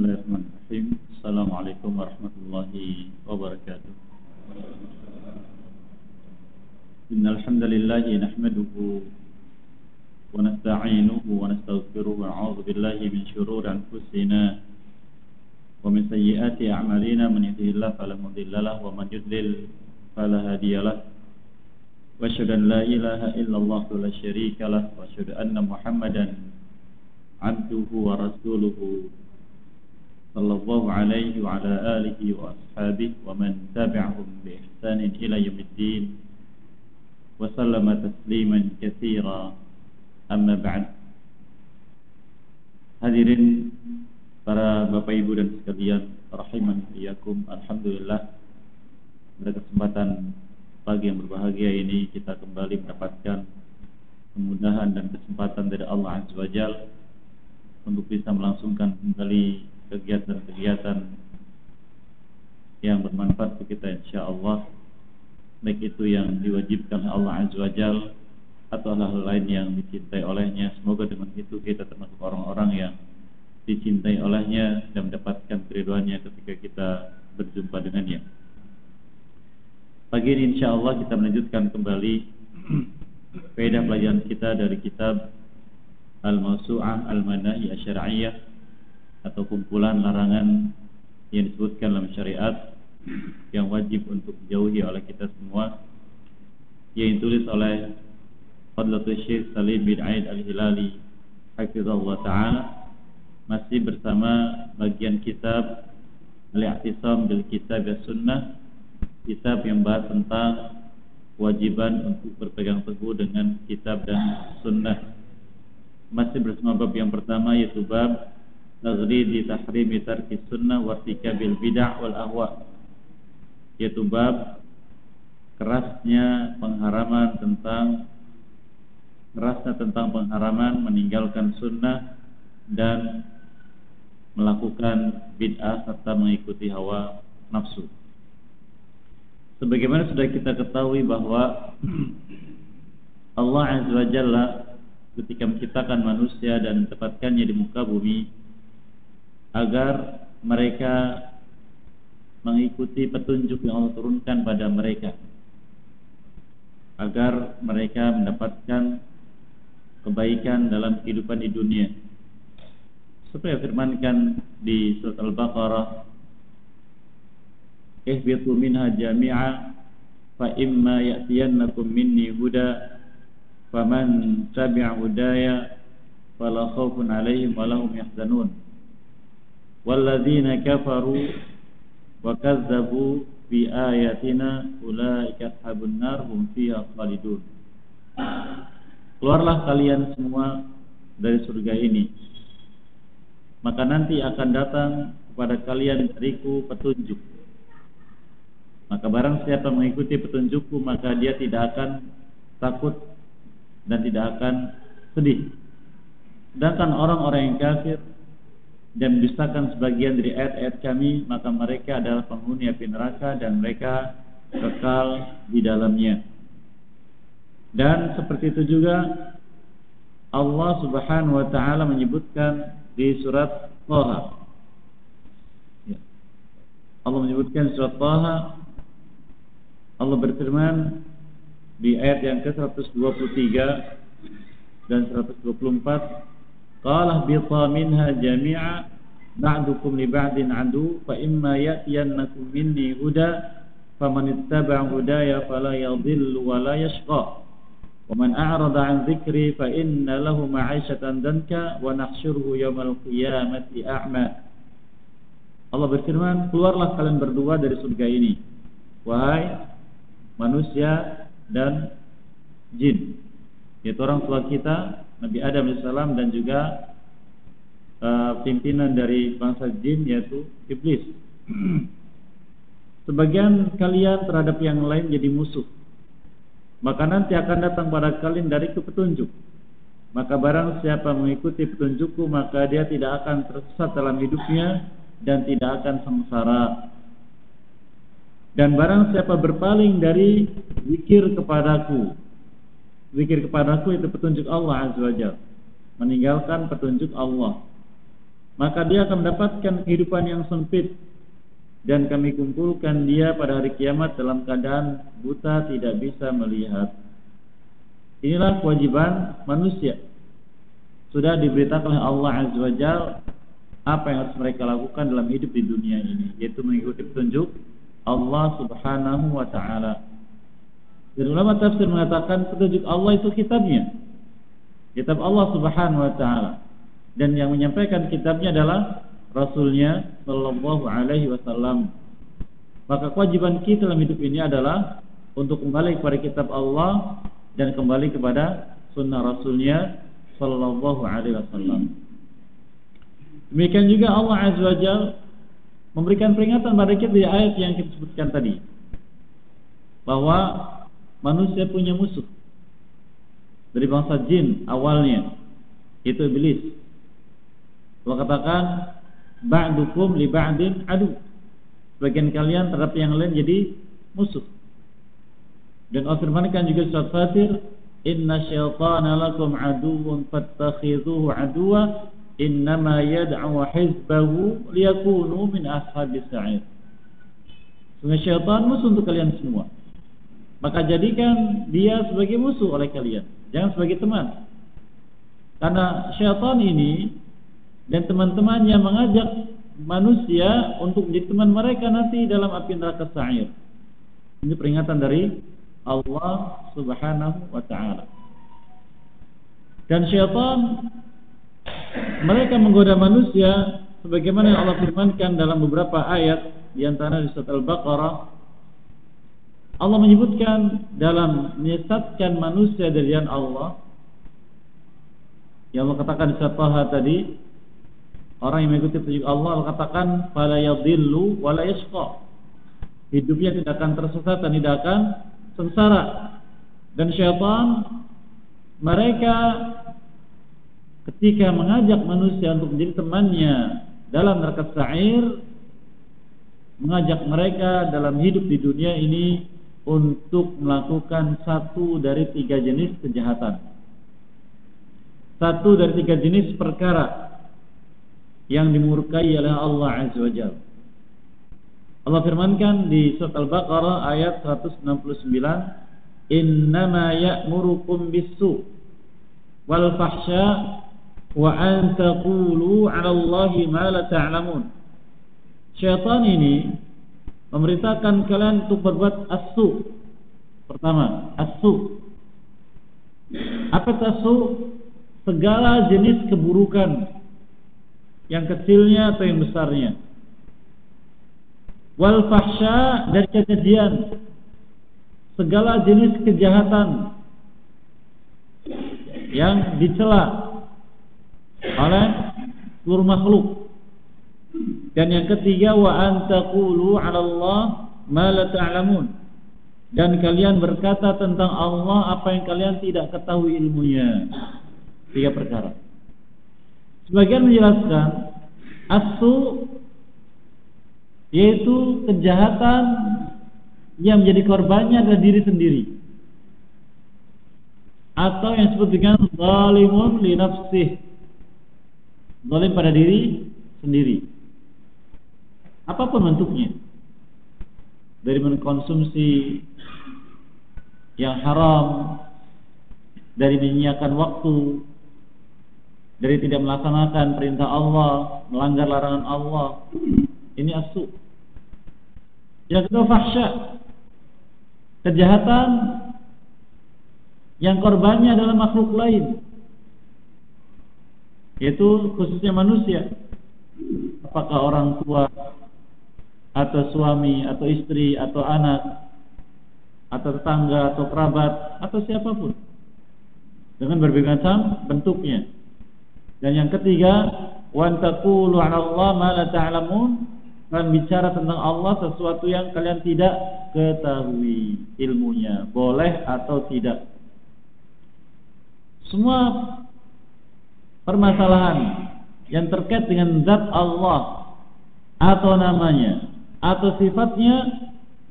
Bismillahirrahmanirrahim. Assalamualaikum warahmatullahi wabarakatuh. Innal hamdalillah nahmaduhu wa nasta'inuhu wa nastaghfiruhu wa na'udzu billahi min shururi anfusina wa min sayyiati a'malina man yahdihillahu fala mudilla lahu wa man yudlil fala hadiya lahu. Wa asyhadu an la ilaha illallah la syarika lahu wa asyhadu anna Muhammadan abduhu wa rasuluhu sallallahu alaihi wa ala alihi wa ashabihi wa man tabi'ahum bi ihsanin ila yaumiddin wa sallama tasliman katsira. Amma ba'd. Hadirin para Bapak Ibu dan sekalian, rahimani iyyakum. Alhamdulillah, pada kesempatan pagi yang berbahagia ini kita kembali mendapatkan kemudahan dan kesempatan dari Allah Azza wa Jalla untuk bisa melangsungkan kembali kegiatan-kegiatan yang bermanfaat untuk kita insyaallah, baik itu yang diwajibkan oleh Allah Azza wa Jalla atau hal-hal lain yang dicintai olehnya. Semoga dengan itu kita termasuk orang-orang yang dicintai olehnya dan mendapatkan keridhaannya ketika kita berjumpa dengannya. Pagi ini insyaallah kita melanjutkan kembali faedah pelajaran kita dari kitab Al-Mawsu'ah Al-Manahi Asy-Syar'iyyah atau kumpulan larangan yang disebutkan dalam syariat yang wajib untuk dijauhi oleh kita semua, yang ditulis oleh Fadlatul Syekh Salim bin Aid Al-Hilali hafizahullah ta'ala, masih bersama bagian kitab Al-I'tisam bil Kitab was Sunnah, kitab yang bahas tentang kewajiban untuk berpegang teguh dengan kitab dan sunnah. Masih bersama bab yang pertama, yaitu bab taghlidi tahrimi tarki sunnah wa irtikabil bid'ah wal ahwa, yaitu bab kerasnya pengharaman meninggalkan sunnah dan melakukan bid'ah serta mengikuti hawa nafsu. Sebagaimana sudah kita ketahui bahwa Allah Azza wa Jalla ketika menciptakan manusia dan menempatkannya di muka bumi agar mereka mengikuti petunjuk yang Allah turunkan pada mereka, agar mereka mendapatkan kebaikan dalam kehidupan di dunia. Seperti firmankan di surat Al-Baqarah, ihbitu minha jami'a fa imma ya'tiyannakum minni huda faman tabi'a hudaya fala khaufun 'alaihim wa lahum yahzanun walladzina kafaru wa kazzabu bi ayatina ulaika ashabun nar hum fiha khalidun. Keluarlah kalian semua dari surga ini, maka nanti akan datang kepada kalian dariku petunjuk. Maka barang siapa mengikuti petunjukku, maka dia tidak akan takut dan tidak akan sedih. Sedangkan orang-orang yang kafir dan mendustakan sebagian dari ayat-ayat kami, maka mereka adalah penghuni api neraka dan mereka kekal di dalamnya. Dan seperti itu juga Allah Subhanahu wa ta'ala menyebutkan di surat Thaha. Allah menyebutkan surat Thaha, Allah berfirman di ayat yang ke-123 dan 124, qala bita minha jami'a ba'dukum li ba'din adu fa imma ya'tiyannakum minni huda faman ittaba'a hudaya fala yadhillu wa la yashqa wa man a'rada 'an dzikri fa inna lahu ma'ishatan danka wa nahsyuruhu yaumal qiyamati a'ma. Allah berfirman, keluarlah kalian berdua dari surga ini, wahai manusia dan jin, yaitu orang tua kita Nabi Adam AS dan juga pimpinan dari bangsa jin yaitu iblis. Sebagian kalian terhadap yang lain jadi musuh, maka nanti akan datang pada kalian dari petunjuk. Maka barang siapa mengikuti petunjukku, maka dia tidak akan tersesat dalam hidupnya dan tidak akan sengsara. Dan barang siapa berpaling dari zikir kepadaku itu petunjuk Allah Azza wa Jalla, meninggalkan petunjuk Allah, maka dia akan mendapatkan kehidupan yang sempit, dan kami kumpulkan dia pada hari kiamat dalam keadaan buta, tidak bisa melihat. Inilah kewajiban manusia. Sudah diberitakan oleh Allah Azza wa Jalla apa yang harus mereka lakukan dalam hidup di dunia ini, yaitu mengikuti petunjuk Allah Subhanahu wa ta'ala. Dan ulama tafsir mengatakan petunjuk Allah itu kitabnya, kitab Allah Subhanahu wa ta'ala, dan yang menyampaikan kitabnya adalah Rasulnya Sallallahu Alaihi Wasallam. Maka kewajiban kita dalam hidup ini adalah untuk kembali kepada kitab Allah dan kembali kepada sunnah Rasulnya Sallallahu Alaihi Wasallam. Demikian juga Allah Azza wa Jalla memberikan peringatan pada kita di ayat yang kita sebutkan tadi, bahwa manusia punya musuh dari bangsa jin awalnya, itu iblis. Allah katakan ba'dukum li ba'din adu, sebagian kalian terhadap yang lain jadi musuh. Dan Allah firmankan juga surat Fatir, inna syaitana lakum aduwwun fattakhidhuhu aduwwa innama yad'u hizbahu liyakunu min ashabis sa'ir. Sungguh syaitan musuh untuk kalian semua, maka jadikan dia sebagai musuh oleh kalian, jangan sebagai teman. Karena syaitan ini dan teman-temannya mengajak manusia untuk menjadi teman mereka nanti dalam api neraka sa'ir. Ini peringatan dari Allah Subhanahu wa ta'ala. Dan syaitan, mereka menggoda manusia sebagaimana yang Allah firmankan dalam beberapa ayat, di antara di surat Al-Baqarah. Allah menyebutkan dalam menyesatkan manusia dari jalan Allah, yang Allah katakan di surat Taha tadi, orang yang mengikuti petunjuk Allah, Allah katakan fala yadhillu wala yashqa, hidupnya tidak akan tersesat dan tidak akan sengsara. Dan syaitan, mereka ketika mengajak manusia untuk menjadi temannya dalam neraka sa'ir, mengajak mereka dalam hidup di dunia ini untuk melakukan satu dari 3 jenis kejahatan, satu dari 3 jenis perkara yang dimurkai oleh Allah Azza wa Jalla. Allah firmankan di surat Al-Baqarah ayat 169, innama ya'murukum bis-su' wal fahsya wa an taqulu 'ala Allahi ma la ta'lamun. Syaitan ini memerintahkan kalian untuk berbuat as-su'. Pertama, as-su'. Apa itu as-su'? Segala jenis keburukan, yang kecilnya atau yang besarnya. Wal fahsya, dari kekejian, segala jenis kejahatan yang dicela oleh seluruh makhluk. Dan yang ketiga, wa an taqulu 'ala Allah ma la ta'lamun, dan kalian berkata tentang Allah apa yang kalian tidak ketahui ilmunya. 3 perkara. Sebagian menjelaskan as-su, yaitu kejahatan yang menjadi korbannya adalah diri sendiri, atau yang disebut dengan zalimun li nafsih, zalim pada diri sendiri, apapun bentuknya, dari mengkonsumsi yang haram, dari menyia-nyiakan waktu, dari tidak melaksanakan perintah Allah, melanggar larangan Allah. Ini as-su. Yang kedua, fahsya, kejahatan yang korbannya adalah makhluk lain, yaitu khususnya manusia. Apakah orang tua, atau suami, atau istri, atau anak, atau tetangga, atau kerabat, atau siapapun, dengan berbagai macam bentuknya. Dan yang ketiga, wa taqulu 'ala Allah ma la ta'lamun, dan bicara tentang Allah sesuatu yang kalian tidak ketahui ilmunya, boleh atau tidak. Semua permasalahan yang terkait dengan zat Allah atau namanya atau sifatnya,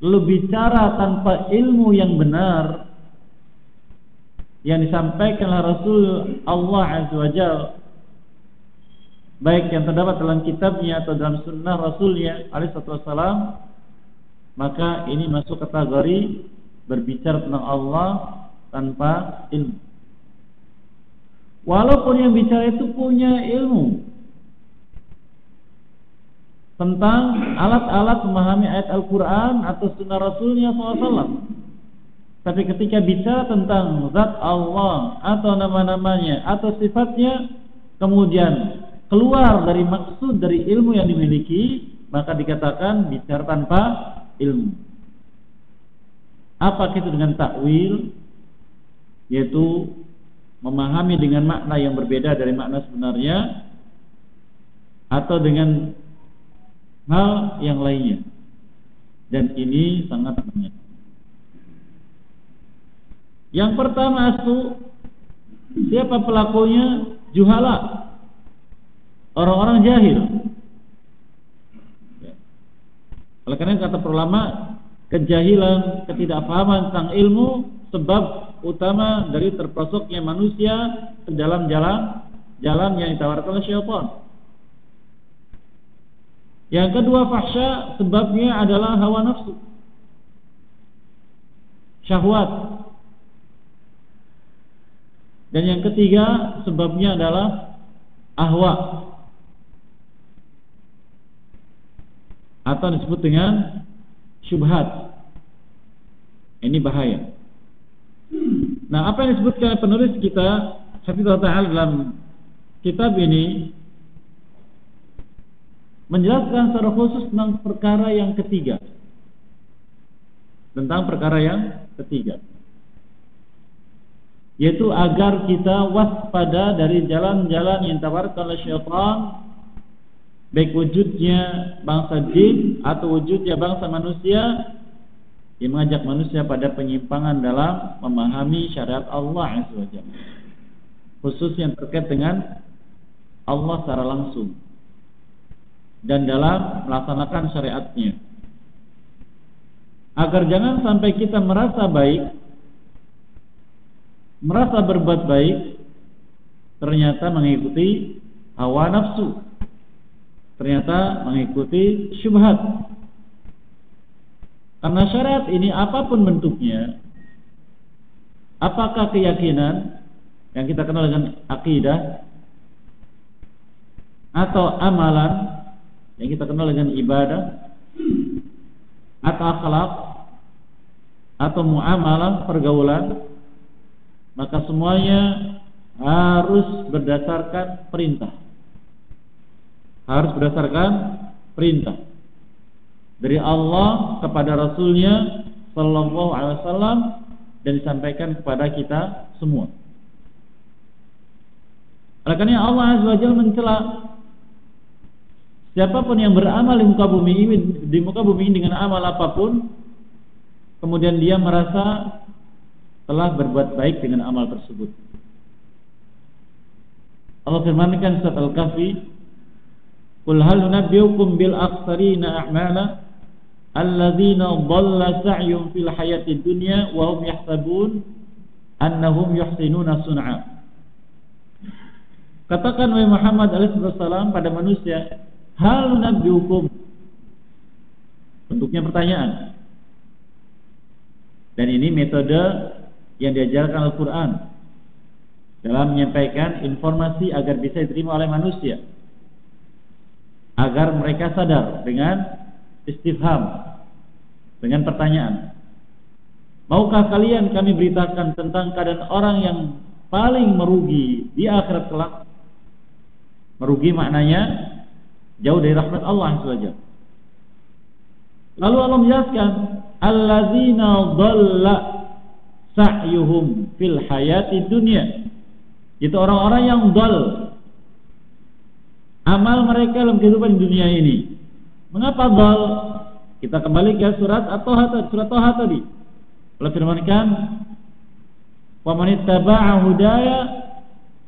lalu bicara tanpa ilmu yang benar yang disampaikan oleh Rasul Allah Azza wa Jalla, baik yang terdapat dalam kitabnya atau dalam sunnah Rasulnya alaihissalam, maka ini masuk kategori berbicara tentang Allah tanpa ilmu. Walaupun yang bicara itu punya ilmu tentang alat-alat memahami ayat Al-Quran atau sunnah Rasulnya SAW, tapi ketika bicara tentang zat Allah atau nama-namanya atau sifatnya, kemudian keluar dari maksud dari ilmu yang dimiliki, maka dikatakan bicara tanpa ilmu. Apa itu dengan takwil? Yaitu memahami dengan makna yang berbeda dari makna sebenarnya, atau dengan hal yang lainnya. Dan ini sangat banyak. Yang pertama itu, siapa pelakunya? Juhala, orang-orang jahil. Oleh karena kata para ulama, kejahilan, ketidakpahaman tentang ilmu sebab utama dari terperosoknya manusia ke dalam jalan yang ditawarkan oleh syaitan. Yang kedua, fahsya, sebabnya adalah hawa nafsu, syahwat. Dan yang ketiga, sebabnya adalah ahwa, atau disebut dengan syubhat. Ini bahaya. Nah, apa yang disebutkan oleh penulis kita Hafizahullah Ta'ala dalam kitab ini menjelaskan secara khusus tentang perkara yang ketiga. Yaitu agar kita waspada dari jalan-jalan yang ditawarkan oleh syaitan, baik wujudnya bangsa jin atau wujudnya bangsa manusia, yang mengajak manusia pada penyimpangan dalam memahami syariat Allah Azza wa Jalla, khusus yang terkait dengan Allah secara langsung dan dalam melaksanakan syariatnya, agar jangan sampai kita merasa baik, merasa berbuat baik, ternyata mengikuti hawa nafsu, ternyata mengikuti syubhat. Karena syariat ini apapun bentuknya, apakah keyakinan yang kita kenal dengan akidah, atau amalan yang kita kenal dengan ibadah, atau akhlak, atau muamalah, pergaulan, maka semuanya harus berdasarkan perintah. Harus berdasarkan perintah dari Allah kepada Rasulnya Sallallahu Alaihi Wasallam, dan disampaikan kepada kita semua. Oleh karena Allah Azza wa Jalla mencela siapapun yang beramal di muka bumi ini dengan amal apapun, kemudian dia merasa telah berbuat baik dengan amal tersebut. Allah firmankan surat Al-Kahfi, "Qul hal nunabbiukum bil akhsarina a'mala alladzina dhalla sa'yuhum fil hayatid dunya wa hum yahsabun annahum yuhsinuna sun'a." Katakan wahai Muhammad alaihi wasallam pada manusia, hal nunabbiukum, bentuknya pertanyaan. Dan ini metode yang diajarkan Al-Quran dalam menyampaikan informasi agar bisa diterima oleh manusia, agar mereka sadar dengan istifham, dengan pertanyaan. Maukah kalian kami beritakan tentang keadaan orang yang paling merugi di akhirat kelak? Merugi maknanya jauh dari rahmat Allah SWT. Lalu Allah menjelaskan, alladzina dhalla sa'yuhum fil hayati dunya, itu orang-orang yang dhal, amal mereka dalam kehidupan dunia ini. Mengapa dhal? Kita kembali ke surat At-Taha tadi. Allah firmankan, wa man ittaba'a hudaya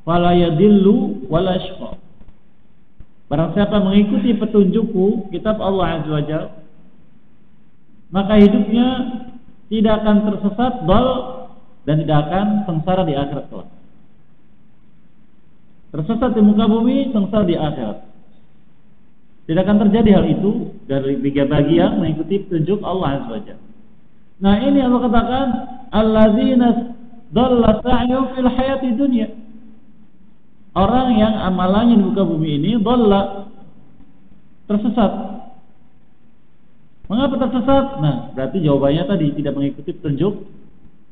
fala yadillu wala yashqa. Barang siapa mengikuti petunjukku, kitab Allah Azza wa Jalla, maka hidupnya tidak akan tersesat, dhal, dan tidak akan sengsara di akhirat kelak. tersesat di muka bumi, sengsara di akhirat. Tidak akan terjadi hal itu dari bagi yang mengikuti petunjuk Allah Azza wa Jalla. Nah, ini Allah katakan alladzina dhalla sa'yuhum fil hayati dunya. Orang yang amalannya di muka bumi ini dhalla, tersesat. Mengapa tersesat? Nah, berarti jawabannya tadi tidak mengikuti petunjuk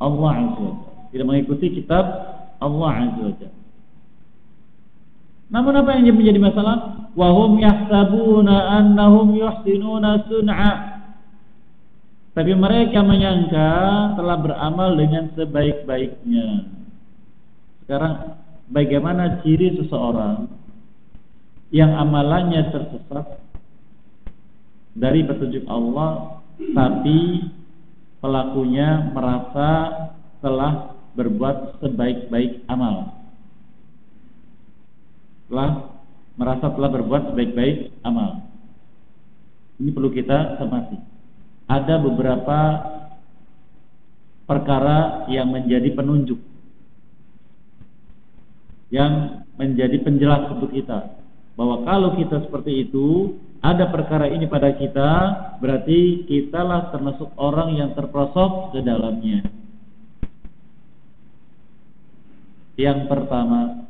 Allah Azza wa Jalla, tidak mengikuti kitab Allah Azza wa Jalla. Namun apa yang menjadi masalah? Wa hum yahsabuna annahum yuhsinuna sun'a. Tapi mereka menyangka telah beramal dengan sebaik-baiknya. Sekarang bagaimana ciri seseorang yang amalannya tersesat dari petunjuk Allah, tapi pelakunya merasa telah berbuat sebaik-baik amal, telah berbuat sebaik-baik amal. Ini perlu kita cermati. Ada beberapa perkara yang menjadi penunjuk, yang menjadi penjelas untuk kita, bahwa kalau kita seperti itu, ada perkara ini pada kita, berarti kitalah termasuk orang yang terperosok ke dalamnya. Yang pertama,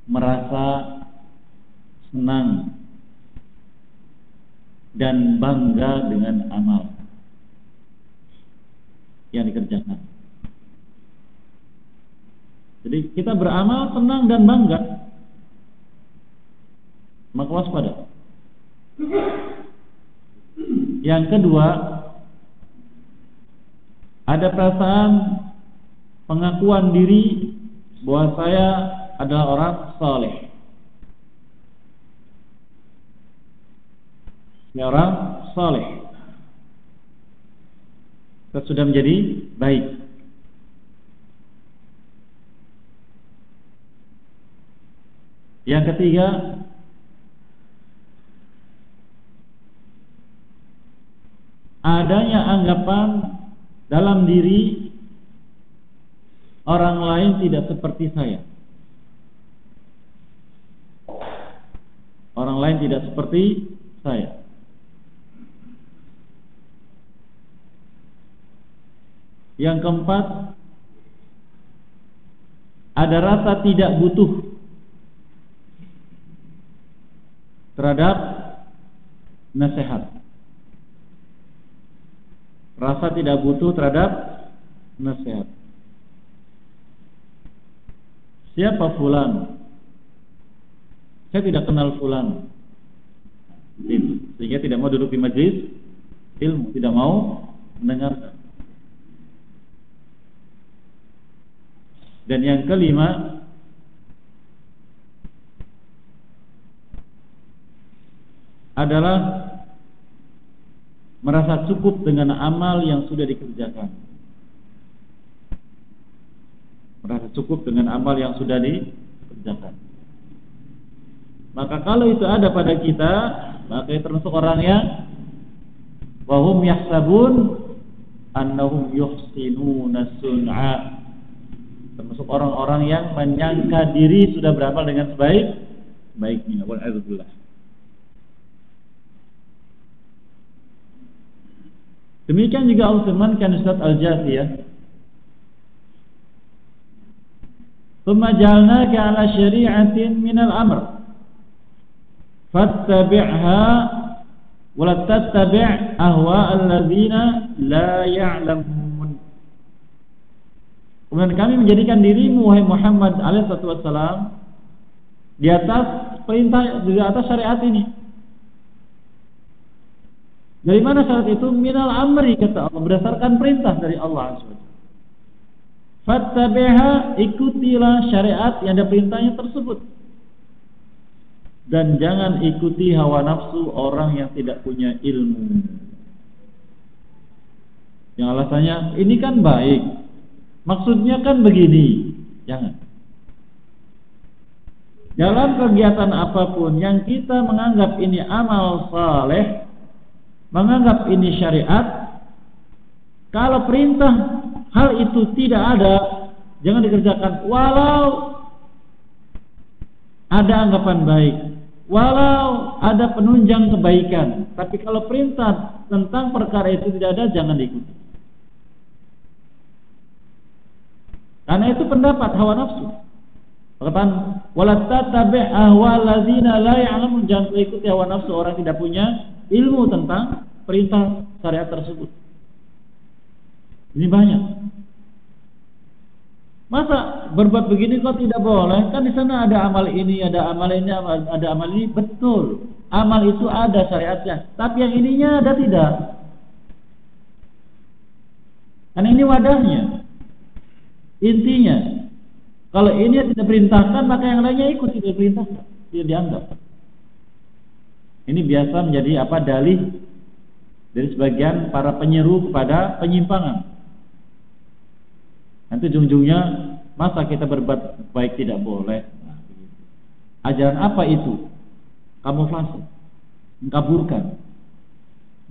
merasa senang dan bangga dengan amal yang dikerjakan. Jadi kita beramal senang dan bangga, maka waspada. Yang kedua, ada perasaan pengakuan diri bahwa saya adalah orang saleh, orang saleh, kita sudah menjadi baik. Yang ketiga, adanya anggapan dalam diri orang lain tidak seperti saya. Orang lain tidak seperti saya. Yang keempat, ada rasa tidak butuh terhadap nasihat. Rasa tidak butuh terhadap nasihat. Siapa fulan? Saya tidak kenal fulan. Sehingga tidak mau duduk di majlis ilmu, tidak mau mendengarkan. Dan yang kelima, adalah merasa cukup dengan amal yang sudah dikerjakan. Merasa cukup dengan amal yang sudah dikerjakan. Maka kalau itu ada pada kita, maka itu termasuk orang yang wahum yahsabun annahum yuhsinuna sun'a, termasuk orang-orang yang menyangka diri sudah beramal dengan sebaik-baiknya. Wal'adzubillah. Demikian juga Allah firmankan Ustaz Al-Jathiyah, "Tsumma ja'alnaka 'ala syari'atin minal amr fattabi'ha wa la tattabi' ahwa'al ladzina la ya'lamun." Kemudian kami menjadikan dirimu wahai Muhammad alaihi wasallam di atas perintah, di atas syariat ini. Dari mana syarat itu? Minal amri, kata Allah, berdasarkan perintah dari Allah SWT. Fattabi'ha, ikutilah syariat yang ada perintahnya tersebut. Dan jangan ikuti hawa nafsu orang yang tidak punya ilmu. Yang alasannya, ini kan baik, maksudnya kan begini. Jangan. Dalam kegiatan apapun yang kita menganggap ini amal saleh, menganggap ini syariat, kalau perintah hal itu tidak ada Jangan dikerjakan walau ada anggapan baik, walau ada penunjang kebaikan. Tapi kalau perintah tentang perkara itu tidak ada, jangan diikuti. Karena itu pendapat hawa nafsu. Perkataan wala tattabi' ahwal ladzina la ya'lamun, jangan ikuti hawa nafsu orang tidak punya ilmu tentang perintah syariat tersebut. Ini banyak. Masa berbuat begini kok tidak boleh? Kan di sana ada amal ini, ada amal ini, ada amal ini. Betul. Amal itu ada syariatnya, tapi yang ininya ada tidak. Karena ini wadahnya. Intinya, kalau ini tidak perintahkan, maka yang lainnya ikut tidak perintahkan, tidak dianggap. Ini biasa menjadi dalih dari sebagian para penyeru kepada penyimpangan. Nanti ujung-ujungnya, masa kita berbuat baik tidak boleh? Nah, ajaran apa itu? Kamuflase, mengkaburkan,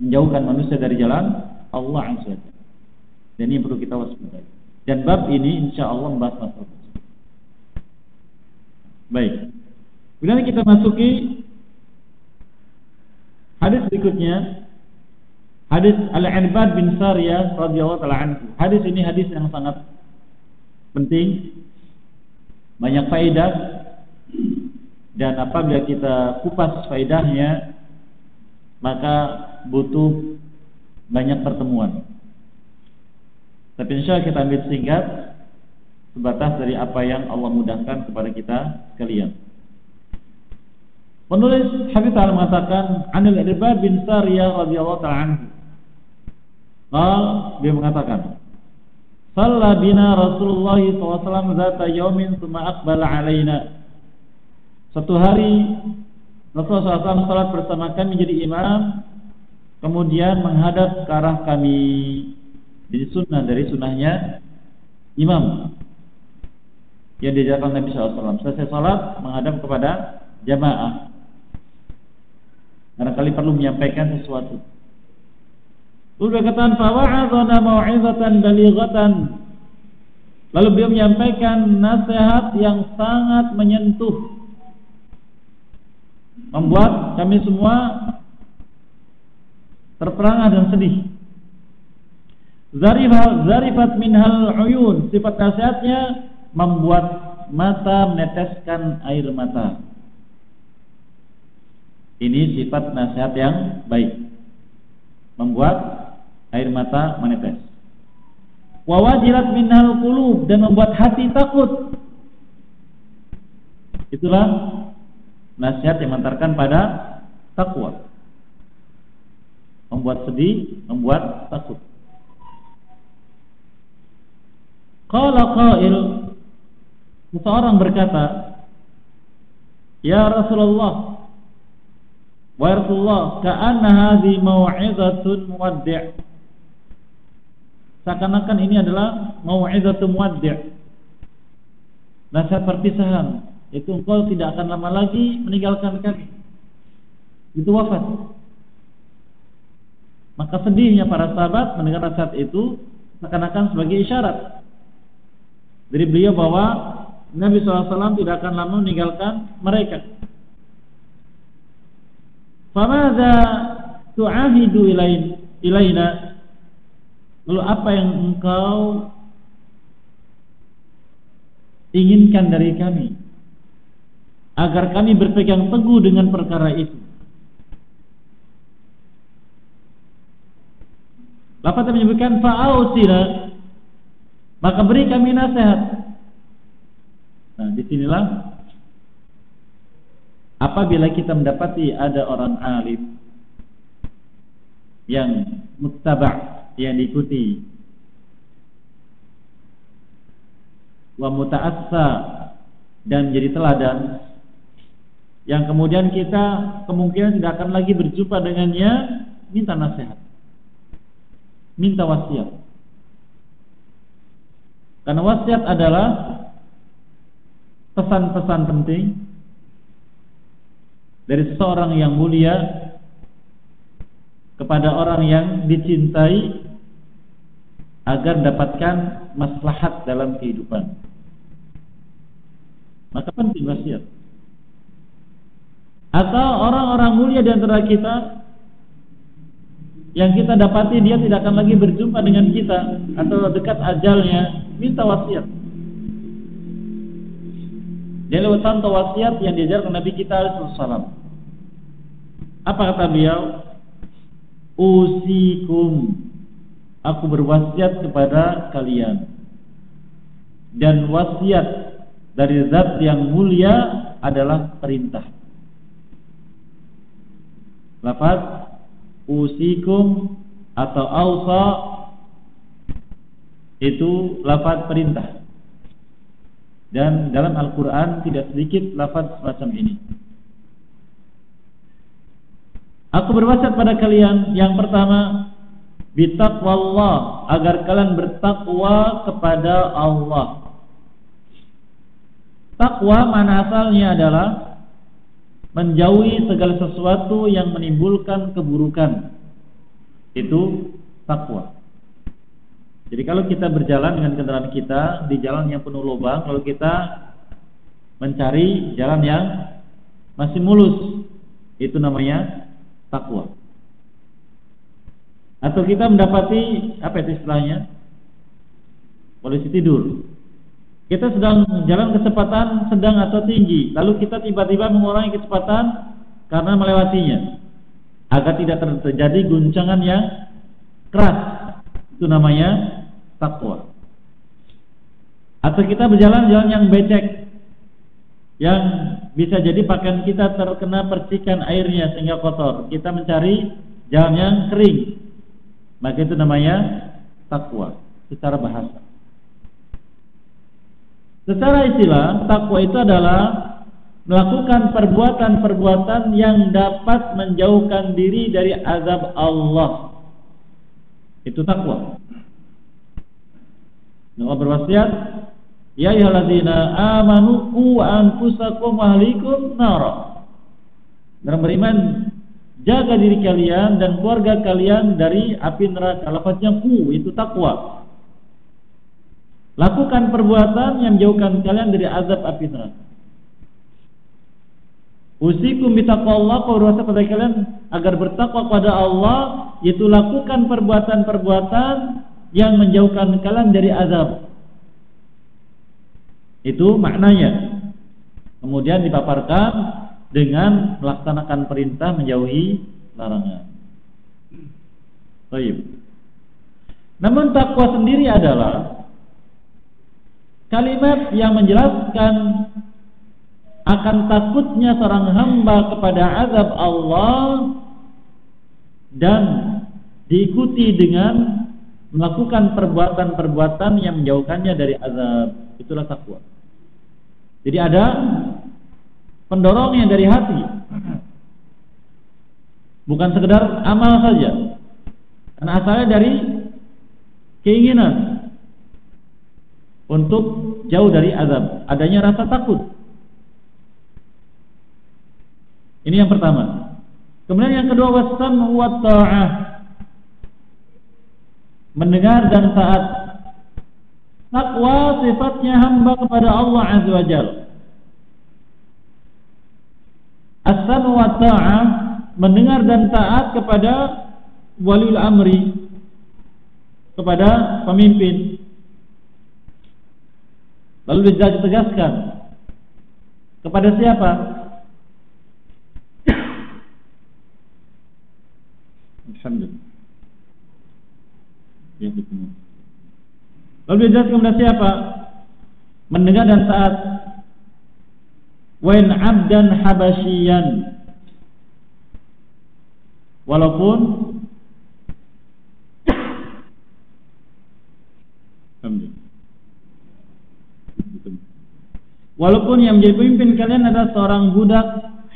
menjauhkan manusia dari jalan Allah Azza wa Jalla. Dan ini perlu kita waspadai. Dan bab ini insya Allah membahas masalah tersebut. Baik. Kemudian kita masuki hadis berikutnya. Hadis Al-Irbad bin Sariyah radhiyallahu taala anhu. Hadis ini hadis yang sangat penting, banyak faedah, dan apabila kita kupas faedahnya maka butuh banyak pertemuan. Tapi insya Allah kita ambil singkat sebatas dari apa yang Allah mudahkan kepada kita sekalian. Penulis Habib Ta'ala mengatakan Anil Irbad bin Sariyah radhiyallahu ta'ala anhu. Dia mengatakan Shalla bina Rasulullah SAW zata yaumin thumma aqbala alaina. Suatu hari Rasulullah SAW salat bersama kami menjadi imam, kemudian menghadap ke arah kami. Jadi sunnah dari sunnahnya imam yang diajarkan Nabi SAW. Selesai salat menghadap kepada jamaah. Barangkali perlu menyampaikan sesuatu. Lalu berkata, "Fawa'adhana mau'izatan balighatan." Lalu beliau menyampaikan nasihat yang sangat menyentuh, membuat kami semua terperangah dan sedih. Zarifat minhal uyun, sifat nasihatnya membuat mata meneteskan air mata. Ini sifat nasihat yang baik, membuat air mata menetes. Wa wajilat minhal qulub, dan membuat hati takut. Itulah nasihat yang mengantarkan pada takwa, membuat sedih, membuat takut. Qala qail, seseorang berkata, "Ya Rasulullah, wa Rasulullah, ka'anna hadhi mau'izatun muwaddi'." Seakan-akan ini adalah mau'izatun muwaddi', nasihat perpisahan. Itu engkau tidak akan lama lagi meninggalkan kami, itu wafat. Maka sedihnya para sahabat mendengar nasihat itu seakan-akan sebagai isyarat dari beliau bahwa Nabi SAW tidak akan lama meninggalkan mereka. Famadza tu'ahidu ilaina, lalu apa yang engkau inginkan dari kami agar kami berpegang teguh dengan perkara itu? Lafaz menyebutkan fa'ausina, maka beri kami nasihat. Nah, disinilah apabila kita mendapati ada orang alim yang muttaba', yang diikuti, wa muta'assa, dan menjadi teladan, yang kemudian kita kemungkinan tidak akan lagi berjumpa dengannya, minta nasihat, minta wasiat. Karena wasiat adalah pesan-pesan penting dari seseorang yang mulia kepada orang yang dicintai, agar dapatkan maslahat dalam kehidupan. Maka penting wasiat. Atau orang-orang mulia di antara kita yang kita dapati dia tidak akan lagi berjumpa dengan kita atau dekat ajalnya, minta wasiat. Dia lewat contoh wasiat yang diajarkan Nabi kita SAW. Apa kata beliau? Usikum, aku berwasiat kepada kalian. Dan wasiat dari zat yang mulia adalah perintah. Lafaz usikum atau ausa itu lafaz perintah. Dan dalam Al-Quran tidak sedikit lafaz semacam ini. Aku berwasiat pada kalian, yang pertama, bitaqwallah, agar kalian bertakwa kepada Allah. Takwa mana asalnya adalah menjauhi segala sesuatu yang menimbulkan keburukan. Itu takwa. Jadi kalau kita berjalan dengan kendaraan kita di jalan yang penuh lubang, lalu kita mencari jalan yang masih mulus, itu namanya takwa. Atau kita mendapati apa itu istilahnya? Polisi tidur. Kita sedang jalan kecepatan sedang atau tinggi, lalu kita tiba-tiba mengurangi kecepatan karena melewatinya, agar tidak terjadi guncangan yang keras. Itu namanya takwa. Atau kita berjalan jalan yang becek, yang bisa jadi pakaian kita terkena percikan airnya sehingga kotor. Kita mencari jalan yang kering, maka itu namanya takwa secara bahasa. Secara istilah, takwa itu adalah melakukan perbuatan-perbuatan yang dapat menjauhkan diri dari azab Allah. Itu takwa. Allah berwasiat, ya ayyuhalladzina amanu qu anfusakum wa ahlikum nara. Dalam beriman, jaga diri kalian dan keluarga kalian dari api neraka. Lafaznya qu, itu takwa. Lakukan perbuatan yang menjauhkan kalian dari azab api neraka. Usikum bitaqwallah, kau berwasiat pada kalian agar bertakwa kepada Allah, yaitu lakukan perbuatan-perbuatan yang menjauhkan kalian dari azab. Itu maknanya. Kemudian dipaparkan dengan melaksanakan perintah, menjauhi larangan. Baik. Namun takwa sendiri adalah kalimat yang menjelaskan akan takutnya seorang hamba kepada azab Allah dan diikuti dengan melakukan perbuatan-perbuatan yang menjauhkannya dari azab. Itulah takwa. Jadi ada pendorongnya dari hati, bukan sekedar amal saja, karena asalnya dari keinginan untuk jauh dari azab, adanya rasa takut. Ini yang pertama. Kemudian yang kedua, was-sam'u wa ta'ah, mendengar dan taat. Takwa sifatnya hamba kepada Allah Azza wa Jalla. As-sam'u wa ta'ah, mendengar dan taat kepada waliul amri, kepada pemimpin. Lalu ditegaskan kepada siapa? Alhamdulillah. Ya, betul. Lalu dijelaskan kepada siapa? Mendengar dan taat. Wa in 'abdan habasyian, walaupun walaupun yang menjadi pemimpin kalian adalah seorang budak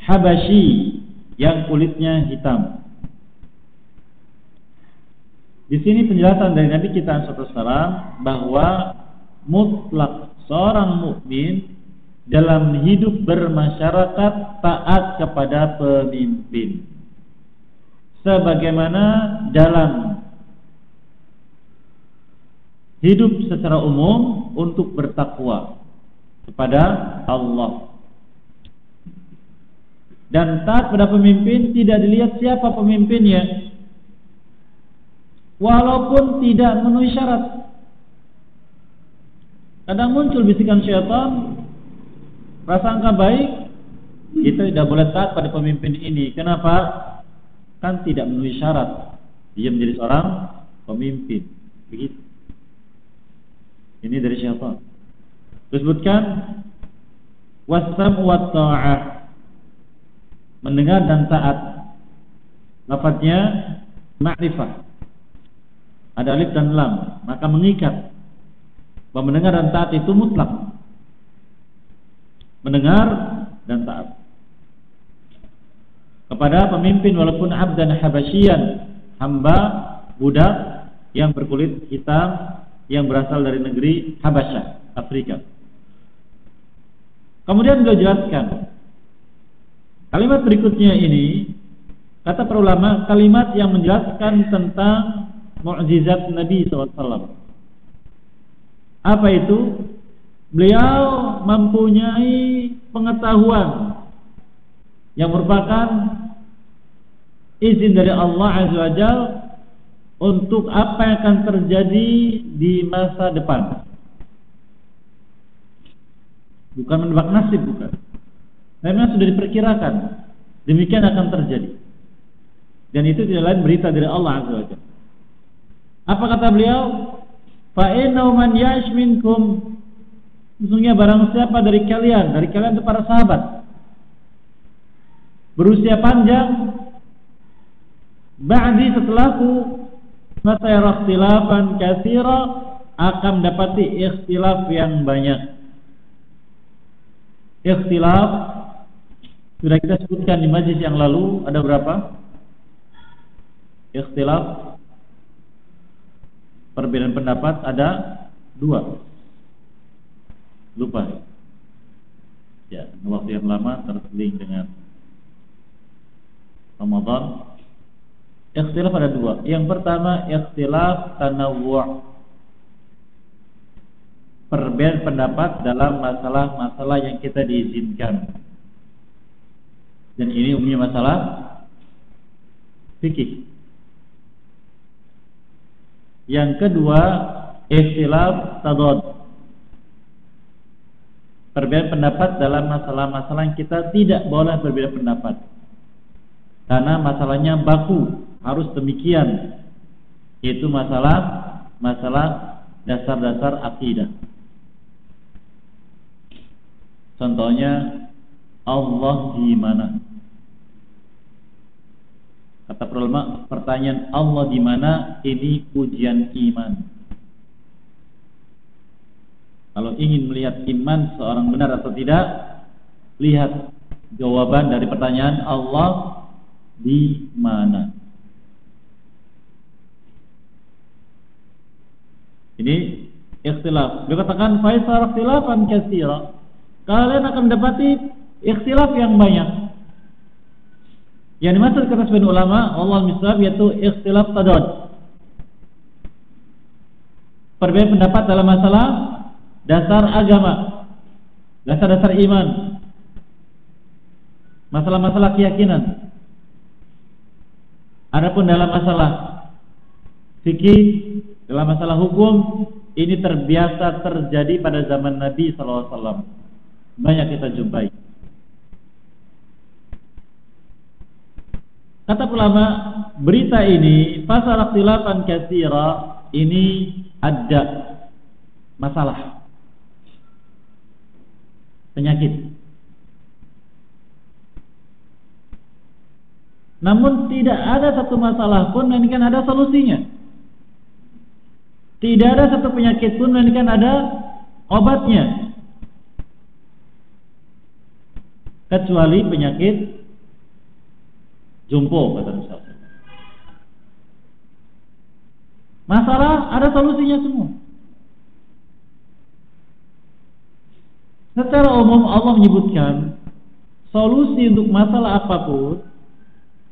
Habasyi yang kulitnya hitam. Di sini penjelasan dari Nabi kita SAW bahwa mutlak seorang mukmin dalam hidup bermasyarakat taat kepada pemimpin, sebagaimana dalam hidup secara umum untuk bertakwa kepada Allah. Dan taat pada pemimpin tidak dilihat siapa pemimpinnya, walaupun tidak memenuhi syarat. Kadang muncul bisikan syaitan, prasangka baik, kita tidak boleh taat pada pemimpin ini. Kenapa? Kan tidak memenuhi syarat dia menjadi seorang pemimpin. Begitu. Ini dari syaitan. Disebutkan wasam wa ta'ah, mendengar dan taat. Lafadznya ma'rifah, ada alif dan lam, maka mengikat bahwa mendengar dan taat itu mutlak. Mendengar dan taat kepada pemimpin walaupun abdan habasyian, hamba budak yang berkulit hitam yang berasal dari negeri Habasyah, Afrika. Kemudian beliau jelaskan kalimat berikutnya ini, kata para ulama, kalimat yang menjelaskan tentang mukjizat Nabi SAW. Apa itu? Beliau mempunyai pengetahuan yang merupakan izin dari Allah Azza wa Jalla untuk apa yang akan terjadi di masa depan. Bukan menebak nasib, bukan. Memang sudah diperkirakan demikian akan terjadi. Dan itu tidak lain berita dari Allah Azza wa Jalla. Apa kata beliau? Fa innahu man ya'ish minkum, sesungguhnya barang siapa dari kalian itu para sahabat, berusia panjang ba'di setelahku, maka ikhtilafan katsira, akan mendapati ikhtilaf yang banyak. Ikhtilaf sudah kita sebutkan di majlis yang lalu, ada berapa? Ikhtilaf, perbedaan pendapat ada 2. Lupa ya, waktu yang lama terseling dengan Ramadan. Ikhtilaf ada 2. Yang pertama ikhtilaf tanawwu', perbedaan pendapat dalam masalah-masalah yang kita diizinkan. Dan ini umumnya masalah fikih. Yang kedua ikhtilaf tadad, perbedaan pendapat dalam masalah-masalah yang kita tidak boleh berbeda pendapat karena masalahnya baku, harus demikian, yaitu masalah dasar-dasar akidah. Contohnya Allah di mana? Kata ulama, pertanyaan Allah di mana ini ujian iman. Kalau ingin melihat iman seorang benar atau tidak, lihat jawaban dari pertanyaan Allah di mana. Ini ikhtilaf. Dia katakan faisar ikhtilafan katsira, kalian akan mendapati ikhtilaf yang banyak. Yang dimaksud kata sebagian ulama, Allah misal, yaitu ikhtilaf tadad, perbedaan pendapat dalam masalah dasar agama, dasar-dasar iman, masalah-masalah keyakinan. Adapun dalam masalah fikih, dalam masalah hukum, ini terbiasa terjadi pada zaman Nabi SAW. Banyak kita jumpai. Kata ulama, berita ini fasal ikhtilafan katsira, ini ada masalah, penyakit. Namun tidak ada satu masalah pun melainkan ada solusinya. Tidak ada satu penyakit pun melainkan ada obatnya, kecuali penyakit jompo, kata misalnya. Masalah ada solusinya semua. Secara umum Allah menyebutkan solusi untuk masalah apapun,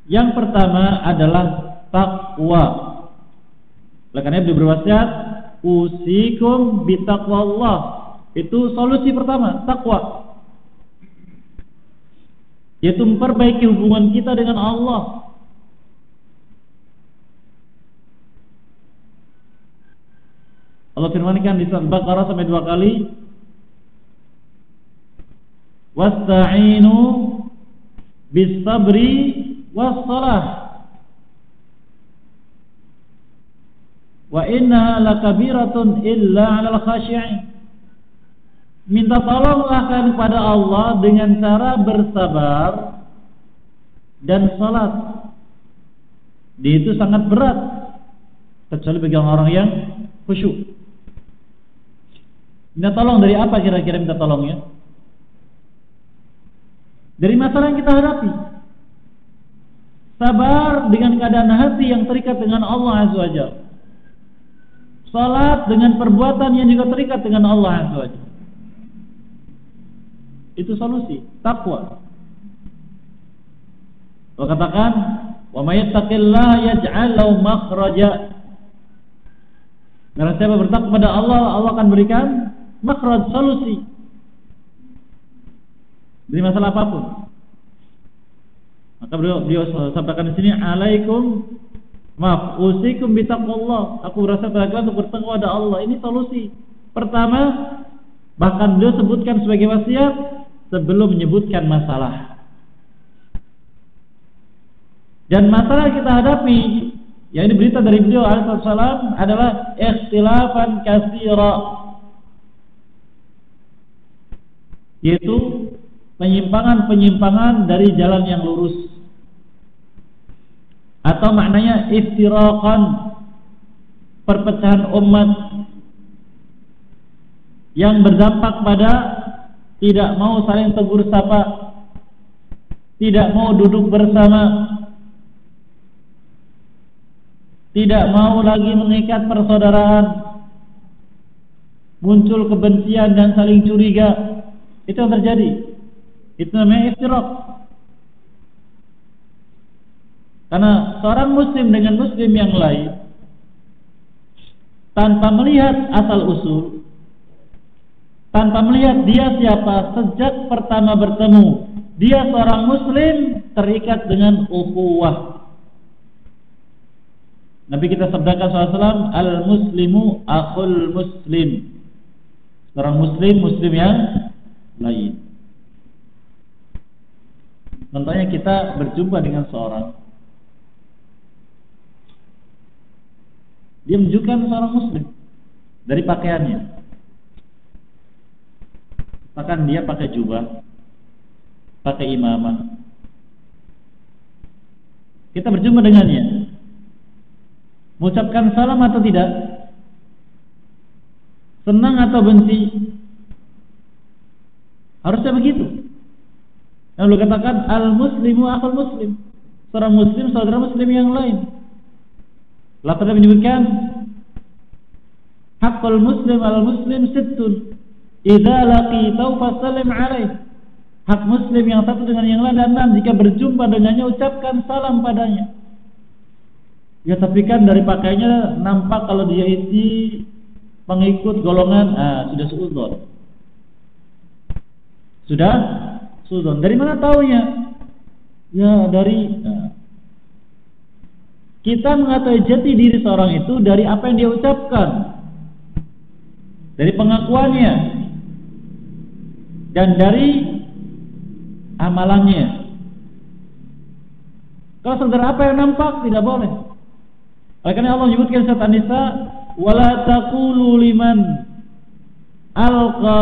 yang pertama adalah takwa. Oleh karena beliau berwasiat, usikum bitaqwallah. Itu solusi pertama, takwa. Yaitu memperbaiki hubungan kita dengan Allah. Allah firmankan di surat Baqarah sampai 2 kali, wasta'inu bis sabri was salah wa innaha lakabiratun illa 'alal khashi'in. Minta tolonglah kalian kepada Allah dengan cara bersabar dan salat. Itu sangat berat kecuali bagi orang yang khusyuk. Minta tolong dari apa kira-kira minta tolongnya? Dari masalah yang kita hadapi. Sabar dengan keadaan hati yang terikat dengan Allah Azza wa Jalla. Salat dengan perbuatan yang juga terikat dengan Allah Azza wa Jalla. Itu solusi, takwa. Allah katakan, "Wa may yattaqillaha yaj'al lahu makhraja." Barang siapa bertakwa kepada Allah, Allah akan berikan makhraj, solusi dari masalah apapun. Maka beliau sampaikan di sini, usikum bitaqwallah. Aku berasa kalian untuk bertakwa kepada Allah. Ini solusi pertama. Bahkan beliau sebutkan sebagai wasiat sebelum menyebutkan masalah. Dan masalah yang kita hadapi, yang ini berita dari beliau alaihissalam, adalah ikhtilafan katsira, yaitu penyimpangan-penyimpangan dari jalan yang lurus, atau maknanya iftiraqan, perpecahan umat yang berdampak pada tidak mau saling tegur sapa, tidak mau duduk bersama, tidak mau lagi mengikat persaudaraan, muncul kebencian dan saling curiga. Itu yang terjadi. Itu namanya iftiraq. Karena seorang muslim dengan muslim yang lain, tanpa melihat asal usul, tanpa melihat dia siapa, sejak pertama bertemu dia seorang muslim, terikat dengan ukhuwah. Nabi kita sabdakan SAW, al-muslimu akhul muslim. Seorang muslim, muslim yang lain. Contohnya kita berjumpa dengan seorang, dia menunjukkan seorang muslim dari pakaiannya. Bahkan dia pakai jubah, pakai imamah. Kita berjumpa dengannya, mengucapkan salam atau tidak? Senang atau benci? Harusnya begitu. Lalu katakan al-muslimu akhul muslim. Seorang muslim saudara muslim yang lain. Lalu menyebutkan haqqul muslim al-muslim sittun idza laqitahu fasallim alaih. Hak muslim yang satu dengan yang lain dan enam, jika berjumpa dengannya ucapkan salam padanya. Ya, tapi kan dari pakainya nampak kalau dia isi pengikut golongan sudah suudzon. Sudah suudzon. Dari mana taunya? Ya dari kita mengetahui jati diri seorang itu dari apa yang dia ucapkan, dari pengakuannya, dan dari amalannya. Kalau sekedar apa yang nampak tidak boleh. Oleh karena Allah menyebutkan surat An-Nisa, wala taqulu liman alqa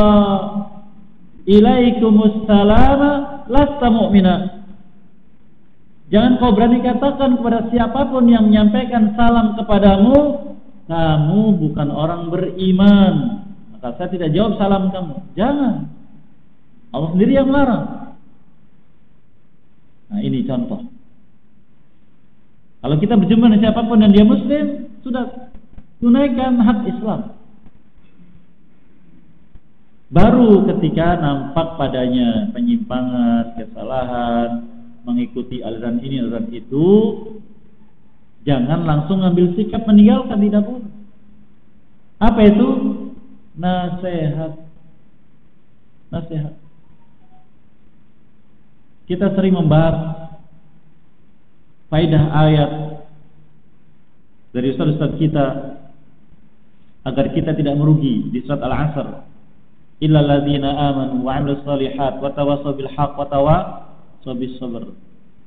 ilaikumus salama lasta mu'mina. Jangan kau berani katakan kepada siapapun yang menyampaikan salam kepadamu, kamu bukan orang beriman, maka saya tidak jawab salam kamu. Jangan. Allah sendiri yang melarang. Nah, ini contoh. Kalau kita berjumpa dengan siapapun dan dia muslim, sudah tunaikan hak Islam. Baru ketika nampak padanya penyimpangan, kesalahan, mengikuti aliran ini, aliran itu, jangan langsung ambil sikap meninggalkan, tidak boleh. Apa itu? Nasihat. Nasihat. Kita sering membahas faedah ayat dari ustaz-ustaz kita agar kita tidak merugi di surat Al-Asr. Illal ladzina amanu wa 'amilus shalihat wa tawassaw bil haqq wa tawassaw bis sabr.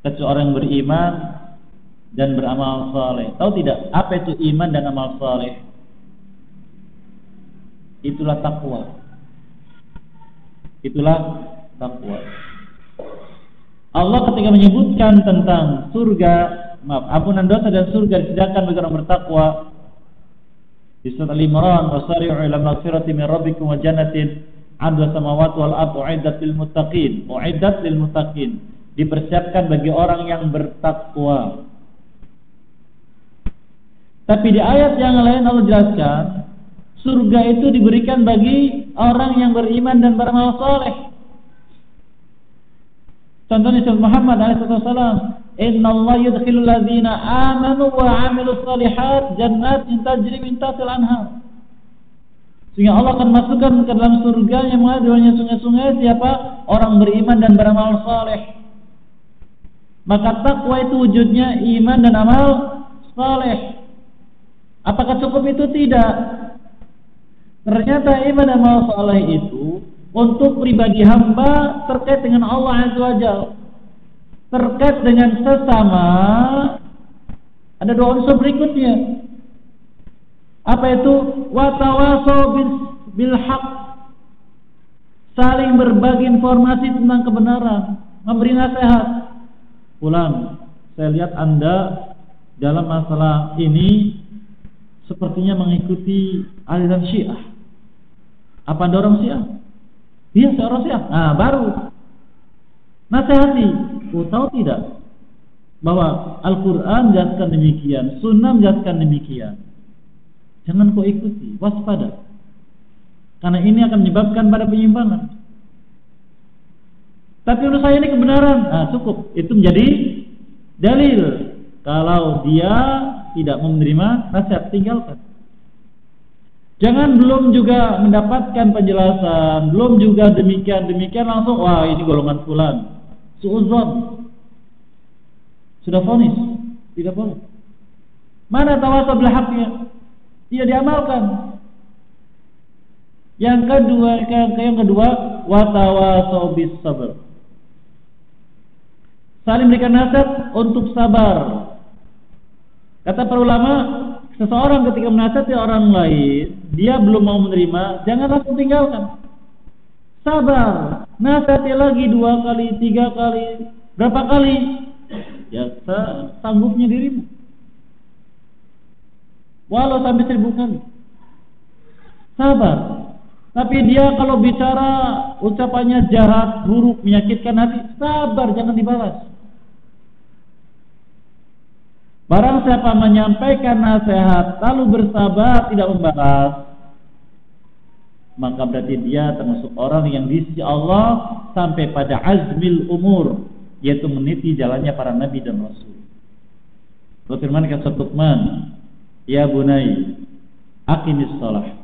Kecuali orang yang beriman dan beramal saleh. Tahu tidak apa itu iman dan amal saleh? Itulah takwa. Itulah takwa. Allah ketika menyebutkan tentang surga, ampunan dosa dan surga disediakan bagi orang bertakwa di surat Al-Imran, wasari'u ila maghfirati min rabbikum wa jannatin 'arduha samawati wal ardu 'iddat lil muttaqin. U'iddat lil muttaqin, dipersiapkan bagi orang yang bertakwa. Tapi di ayat yang lain Allah jelaskan, surga itu diberikan bagi orang yang beriman dan beramal saleh. Contohnya Nabi Muhammad SAW, Innallaha yudkhilul ladzina amanu wa 'amilus shalihat jannatin tajri min tahtiha al-anhar. Sehingga Allah akan masukkan ke dalam surga yang mengalirnya sungai-sungai siapa? Orang beriman dan beramal saleh. Maka takwa itu wujudnya iman dan amal saleh. Apakah cukup itu? Tidak. Ternyata iman dan amal saleh itu untuk pribadi hamba terkait dengan Allah Azza wa Jalla, terkait dengan sesama. Ada dua unsur berikutnya. Apa itu? Wa tawasaw bil haqq, saling berbagi informasi tentang kebenaran, memberi nasihat. Fulan, saya lihat Anda dalam masalah ini sepertinya mengikuti aliran Syiah. Apa Anda orang Syiah? Iya, saya orang Syiah. Baru nasihati. Tahu tidak bahwa Al-Quran menjelaskan demikian, Sunnah menjelaskan demikian. Jangan kau ikuti, waspada. Karena ini akan menyebabkan pada penyimpangan. Tapi menurut saya ini kebenaran. Cukup. Itu menjadi dalil. Kalau dia tidak menerima nasihat, tinggalkan. Jangan belum juga mendapatkan penjelasan, belum juga demikian langsung, wah ini golongan fulan, suudzon, sudah vonis, tidak boleh. Mana tawasaw bil haqqnya? Tidak diamalkan. Yang kedua, wa tawasaw bis sabr. Saling berikan nasihat untuk sabar. Kata para ulama, seseorang ketika menasihati orang lain, dia belum mau menerima, jangan langsung tinggalkan. Sabar, nasihati lagi 2 kali, 3 kali, berapa kali? Ya sanggupnya dirimu. Walau sampai 1000 kali. Sabar. Tapi dia kalau bicara ucapannya jahat, buruk, menyakitkan hati, sabar, jangan dibalas. Barang siapa menyampaikan nasihat lalu bersabar tidak membalas, maka berarti dia termasuk orang yang di sisi Allah sampai pada azmil umur, yaitu meniti jalannya para nabi dan rasul. Firman kata Luqman, ya bunai, aqimis shalah,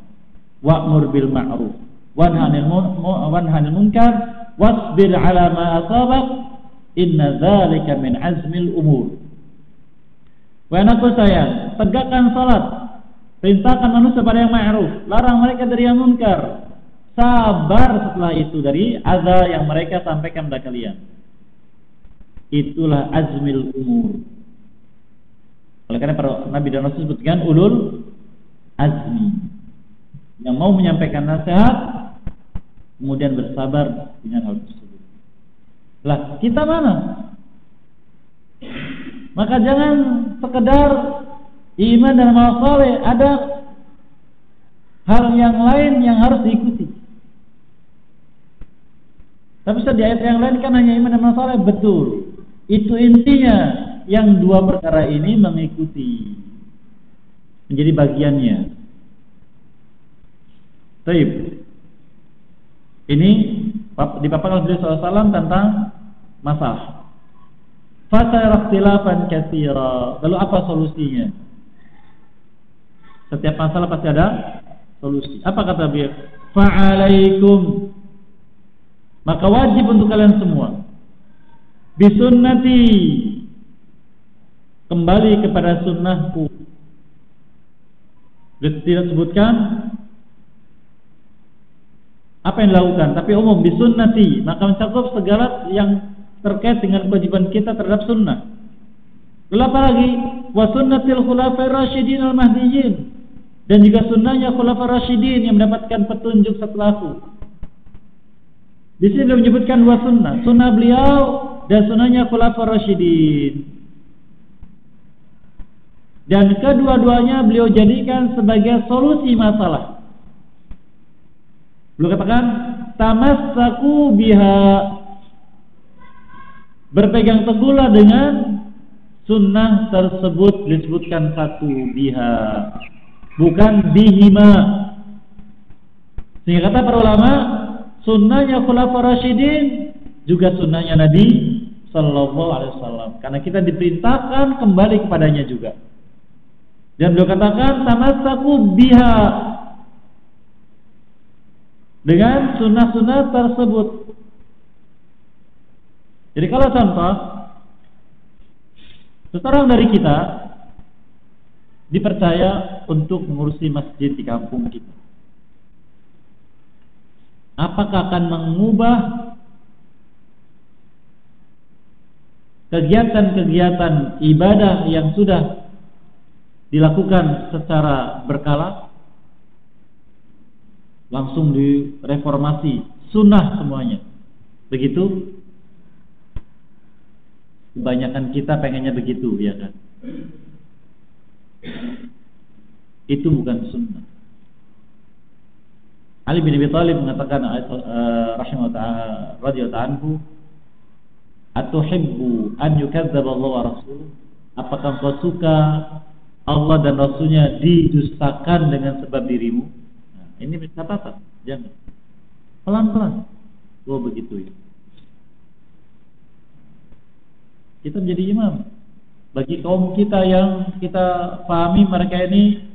wa'mur bil ma'ruf, wanhanil munkar, wasbir ala ma asabak, inna dzalika min azmil umur. Wahai anakku sayang, tegakkan salat, perintahkan manusia pada yang ma'ruf, larang mereka dari yang munkar. Sabar setelah itu dari azab yang mereka sampaikan kepada kalian. Itulah azmil umur. Oleh karena para nabi dan rasul disebutkan ulul azmi, yang mau menyampaikan nasihat kemudian bersabar dengan hal tersebut. Lah, kita mana? Maka jangan sekedar iman dan amal saleh, ada hal yang lain yang harus diikuti. Tapi di ayat yang lain kan hanya iman dan amal saleh, betul. Itu intinya, yang 2 perkara ini mengikuti, menjadi bagiannya. Baik. Ini dipaparkan oleh Rasulullah SAW tentang masalah. Fasayara ikhtilafan katsira. Lalu apa solusinya? Setiap masalah pasti ada solusi. Apa kata beliau? Fa'alaikum, maka wajib untuk kalian semua, bisunnati, kembali kepada sunnahku. Tidak sebutkan apa yang dilakukan, tapi umum bisunnati, maka mencakup segala yang terkait dengan kewajiban kita terhadap sunnah. Lalu apa lagi? Wa sunnatil khulafai rasyidin al-mahdiyyin, dan juga sunnahnya khulafai rasyidin yang mendapatkan petunjuk setelahku. Di sini beliau menyebutkan dua sunnah beliau dan sunnahnya khulafai rasyidin. Dan kedua-duanya beliau jadikan sebagai solusi masalah. Beliau katakan tamassaku biha, berpegang teguhlah dengan sunnah tersebut. Disebutkan satu, biha, bukan bihima. Sehingga kata para ulama, sunnahnya khulafai rasyidin juga sunnahnya Nabi sallallahu alaihi wasallam, karena kita diperintahkan kembali kepadanya juga. Dan beliau katakan tamassaku biha, dengan sunnah-sunnah tersebut. Jadi kalau contoh, seseorang dari kita dipercaya untuk mengurusi masjid di kampung kita, apakah akan mengubah kegiatan-kegiatan ibadah yang sudah dilakukan secara berkala? Langsung direformasi, sunnah semuanya. Begitu? Kebanyakan kita pengennya begitu, ya kan? Itu bukan sunnah. Ali bin Abi Thalib mengatakan rahimahullah ta'ala radhiyallahu anhu, atuhibbu an yukadzdzaba Allah wa rasuluh, apakah kau suka Allah dan Rasulnya didustakan dengan sebab dirimu? Nah, ini catatan, jangan pelan-pelan. Oh begitu ya. Kita menjadi imam bagi kaum kita yang kita pahami mereka ini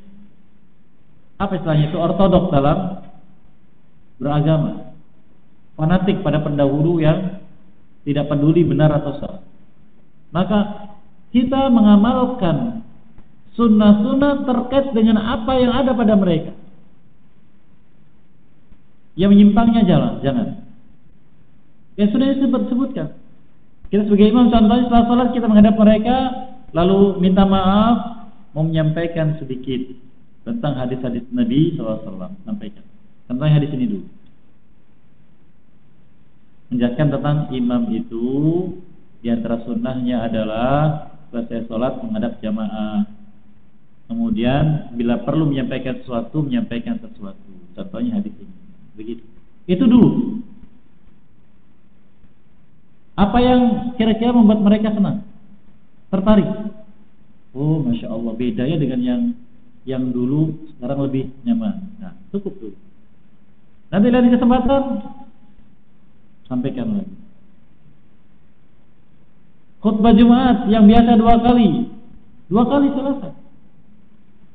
apa istilahnya itu, ortodok dalam beragama, fanatik pada pendahulu yang tidak peduli benar atau salah. Maka kita mengamalkan sunnah-sunnah terkait dengan apa yang ada pada mereka. Yang menyimpangnya jangan. Yang sudah disebutkan. Kita sebagai imam contohnya setelah sholat kita menghadap mereka, lalu minta maaf, mau menyampaikan sedikit tentang hadis-hadis Nabi SAW. Sampaikan. Contohnya hadis ini dulu. Menjelaskan tentang imam itu, di antara sunnahnya adalah selesai sholat menghadap jamaah. Kemudian bila perlu menyampaikan sesuatu, menyampaikan sesuatu. Contohnya hadis ini. Begitu. Itu dulu. Apa yang kira-kira membuat mereka senang, tertarik? Oh, masya Allah, beda ya dengan yang dulu, sekarang lebih nyaman. Nah, cukup dulu. Nanti lain kesempatan sampaikan lagi. Khutbah Jumat yang biasa 2 kali selesai.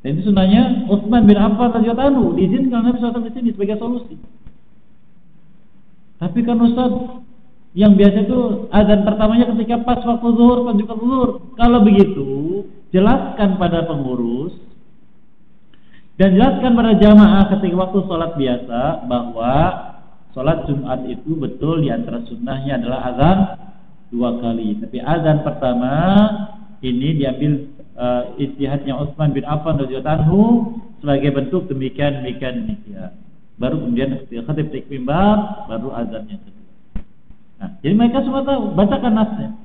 Dan itu sunnahnya Utsman bin Affan radhiyallahu anhu, diizinkan Nabi SAW di sini sebagai solusi. Tapi kan Ustaz, yang biasa itu azan pertamanya ketika pas waktu zuhur, lanjutkan zuhur. Kalau begitu, jelaskan pada pengurus dan jelaskan pada jamaah ketika waktu sholat biasa bahwa sholat Jumat itu betul di antara sunnahnya adalah azan 2 kali. Tapi azan pertama ini diambil ijtihadnya Utsman bin Affan radhiyallahu anhu sebagai bentuk demikian. Baru kemudian ketika khatib naik mimbar, baru azan yang kedua. Nah, jadi mereka semua tahu, bacakan nasnya.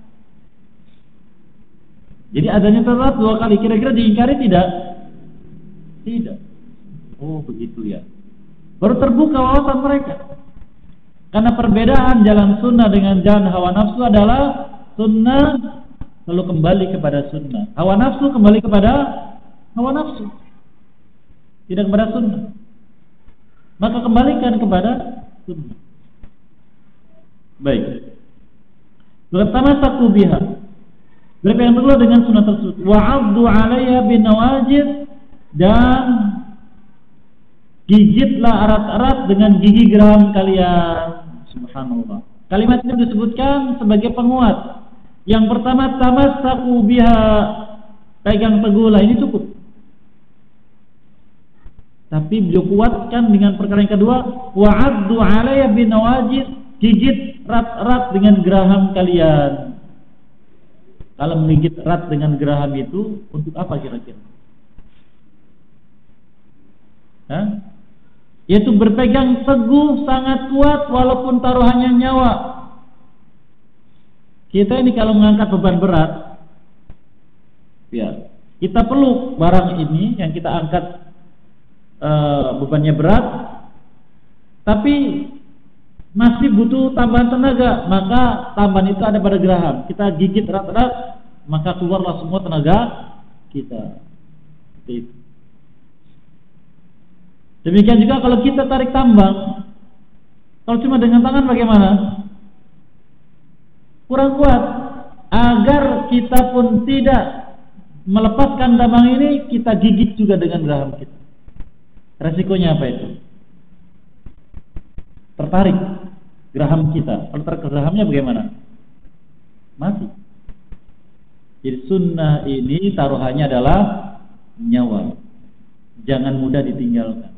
Jadi azannya tetap 2 kali. Kira-kira diingkari tidak? Tidak. Oh begitu ya. Baru terbuka wawasan mereka. Karena perbedaan jalan sunnah dengan jalan hawa nafsu adalah sunnah lalu kembali kepada sunnah, hawa nafsu kembali kepada hawa nafsu, tidak kepada sunnah. Maka kembalikan kepada sunnah. Baik. Pertama taku biha, berpegang teguh dengan sunnah tersebut. Wa'addu 'alaiha bin nawajid, dan Gigitlah erat-erat dengan gigi geraham kalian. Subhanallah. Kalimat itu disebutkan sebagai penguat. Yang pertama, tamassaku biha, pegang teguhlah, ini cukup. Tapi beliau kuatkan dengan perkara yang kedua, wa'addu 'alayya binawajid, gigit erat-erat dengan geraham kalian. Kalau menggigit erat dengan geraham itu untuk apa kira-kira? Yaitu berpegang teguh sangat kuat walaupun taruhannya nyawa. Kita ini kalau mengangkat beban berat, ya kita peluk barang ini yang kita angkat, bebannya berat, tapi masih butuh tambahan tenaga, maka tambahan itu ada pada geraham. Kita gigit erat-erat, maka keluarlah semua tenaga kita. Demikian juga kalau kita tarik tambang, kalau cuma dengan tangan bagaimana? Kurang kuat. Agar kita pun tidak melepaskan tambang ini, kita gigit juga dengan geraham kita. Resikonya apa itu? Tertarik geraham kita. Kalau tertarik gerahamnya bagaimana? Mati. Jadi sunnah ini taruhannya adalah nyawa. Jangan mudah ditinggalkan.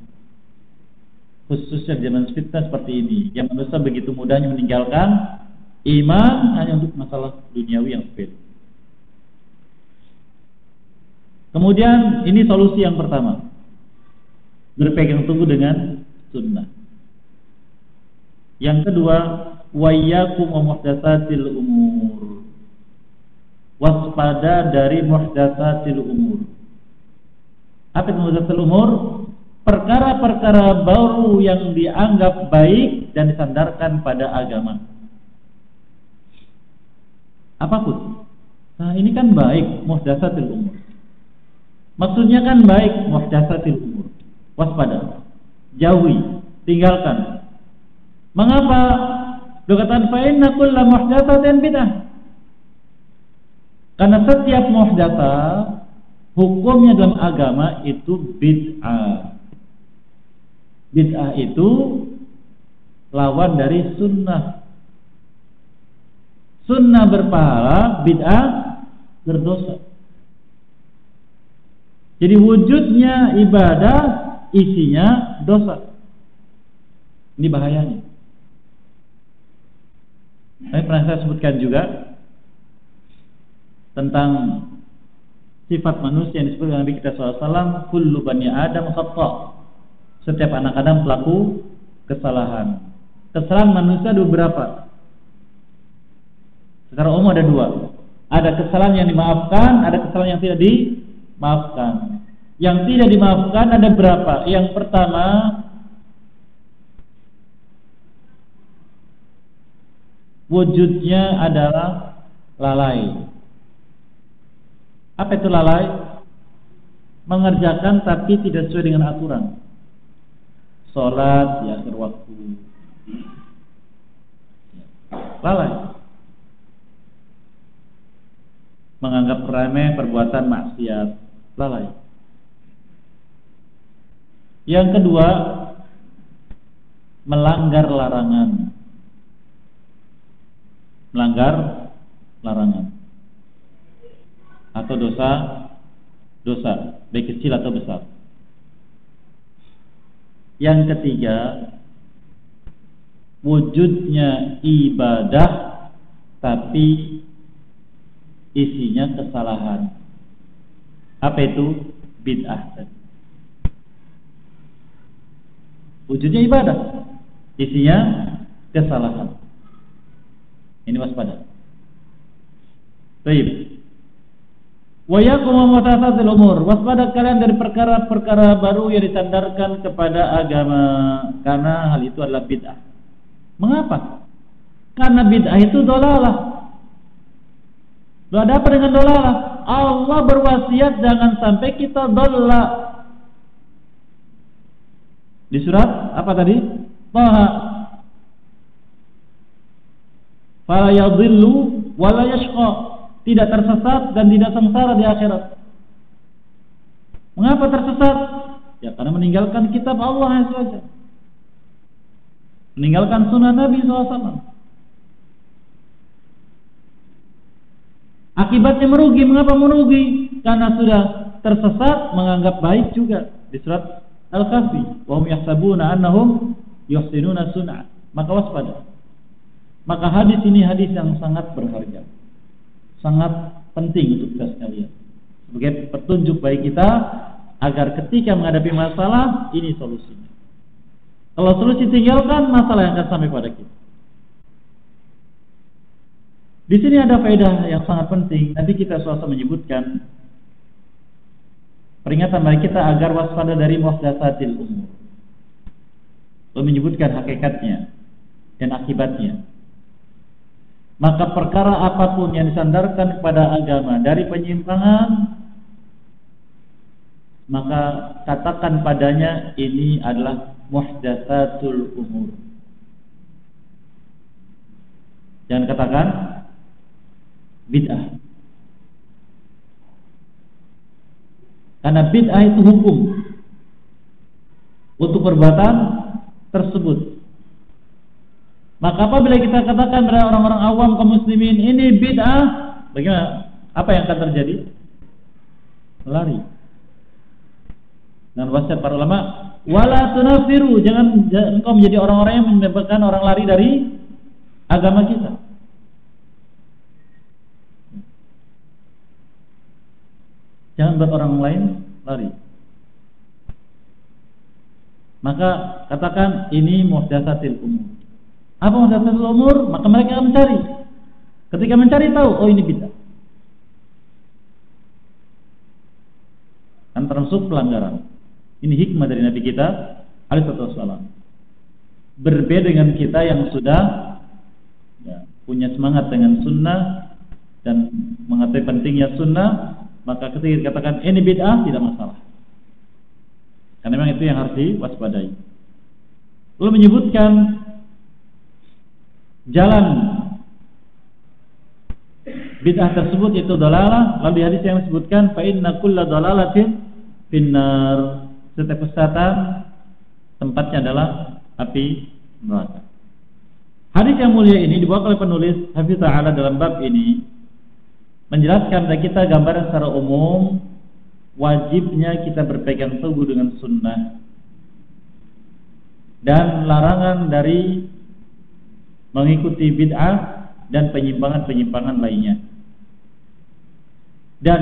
Khususnya zaman fitnah seperti ini, yang manusia begitu mudahnya meninggalkan iman hanya untuk masalah duniawi yang sepele. Kemudian ini solusi yang pertama, berpegang teguh dengan sunnah. Yang kedua, wayyakum wa muhdatsatil umur. Waspada dari muhdatsatil umur. Apa itu muhdatsatil umur? Perkara-perkara baru yang dianggap baik dan disandarkan pada agama. Apapun. Nah, ini kan baik, muhdatsatil umur. Maksudnya kan baik, muhdatsatil umur. Waspada. Jauhi, tinggalkan. Mengapa? Dikatakan fa inna kulla muhdatsatin bid'ah. Karena setiap muhdatsah hukumnya dalam agama itu bid'ah. Bid'ah itu lawan dari sunnah. Sunnah berpahala, bid'ah berdosa. Jadi wujudnya ibadah, isinya dosa. Ini bahayanya. Pernah saya sebutkan juga tentang sifat manusia yang disebut Nabi kita SAW, kullu bani Adam khata'. Setiap anak Adam pelaku kesalahan. Kesalahan manusia ada beberapa. Secara umum ada dua. Ada kesalahan yang dimaafkan, ada kesalahan yang tidak dimaafkan. Yang tidak dimaafkan ada berapa? Yang pertama, wujudnya adalah lalai. Apa itu lalai? Mengerjakan tapi tidak sesuai dengan aturan. Sholat di akhir waktu. Lalai. Menganggap remeh perbuatan maksiat. Lalai. Yang kedua, melanggar larangan. Melanggar larangan atau dosa baik kecil atau besar. Yang ketiga, wujudnya ibadah tapi isinya kesalahan. Apa itu? Bid'ah. Wujudnya ibadah, isinya kesalahan. Ini waspada. Baik. Wa yakum muhdatsatil umur. Waspada kalian dari perkara-perkara baru yang disandarkan kepada agama, karena hal itu adalah bid'ah. Mengapa? Karena bid'ah itu dolalah. Ada apa dengan dolalah? Allah berwasiat jangan sampai kita dolah. Di surat apa tadi? Taha. Fala yadhillu wala yashqa. Tidak tersesat dan tidak sengsara di akhirat. Mengapa tersesat? Ya, karena meninggalkan kitab Allah SWT, meninggalkan sunnah Nabi SAW. Akibatnya merugi. Mengapa merugi? Karena sudah tersesat, menganggap baik juga. Di surat Al-Kahfi, wa hum yahsabuna annahum yuhsinuna sun'a. Maka waspada. Maka hadis ini hadis yang sangat berharga, sangat penting untuk kita sekalian, sebagai petunjuk bagi kita agar ketika menghadapi masalah ini solusinya. Kalau solusi tinggalkan, masalah yang akan sampai pada kita. Di sini ada faedah yang sangat penting. Nanti kita suatu menyebutkan peringatan bagi kita agar waspada dari muhdatsatil umur. Lalu menyebutkan hakikatnya dan akibatnya. Maka perkara apapun yang disandarkan kepada agama dari penyimpangan, maka katakan padanya ini adalah muhdatsatul umur. Jangan katakan bid'ah. Karena bid'ah itu hukum untuk perbuatan tersebut. Maka apabila kita katakan pada orang-orang awam kaum muslimin ini bid'ah, bagaimana? Apa yang akan terjadi? Lari. Dan wasiat para ulama, wala tunafiru, jangan engkau menjadi orang-orang yang menyebabkan orang lari dari agama kita. Jangan buat orang lain lari. Maka katakan ini muhdatsatil umur. Apa muhdatsatil umur? Maka mereka akan mencari. Ketika mencari tahu, oh ini bid'ah. Kan termasuk pelanggaran. Ini hikmah dari Nabi kita alaihi wasallam. Berbeda dengan kita yang sudah punya semangat dengan sunnah dan mengetahui pentingnya sunnah, maka ketika dikatakan ini bid'ah tidak masalah. Karena memang itu yang harus diwaspadai. Lalu menyebutkan jalan bid'ah tersebut itu dalalah. Lalu di hadis yang disebutkan fa inna kulla dalalatin finnar, setiap kesesatan tempatnya adalah api neraka. Hadis yang mulia ini dibawa oleh penulis Hafiz Ta'ala dalam bab ini menjelaskan kepada kita gambaran secara umum wajibnya kita berpegang teguh dengan sunnah dan larangan dari mengikuti bid'ah dan penyimpangan-penyimpangan lainnya. Dan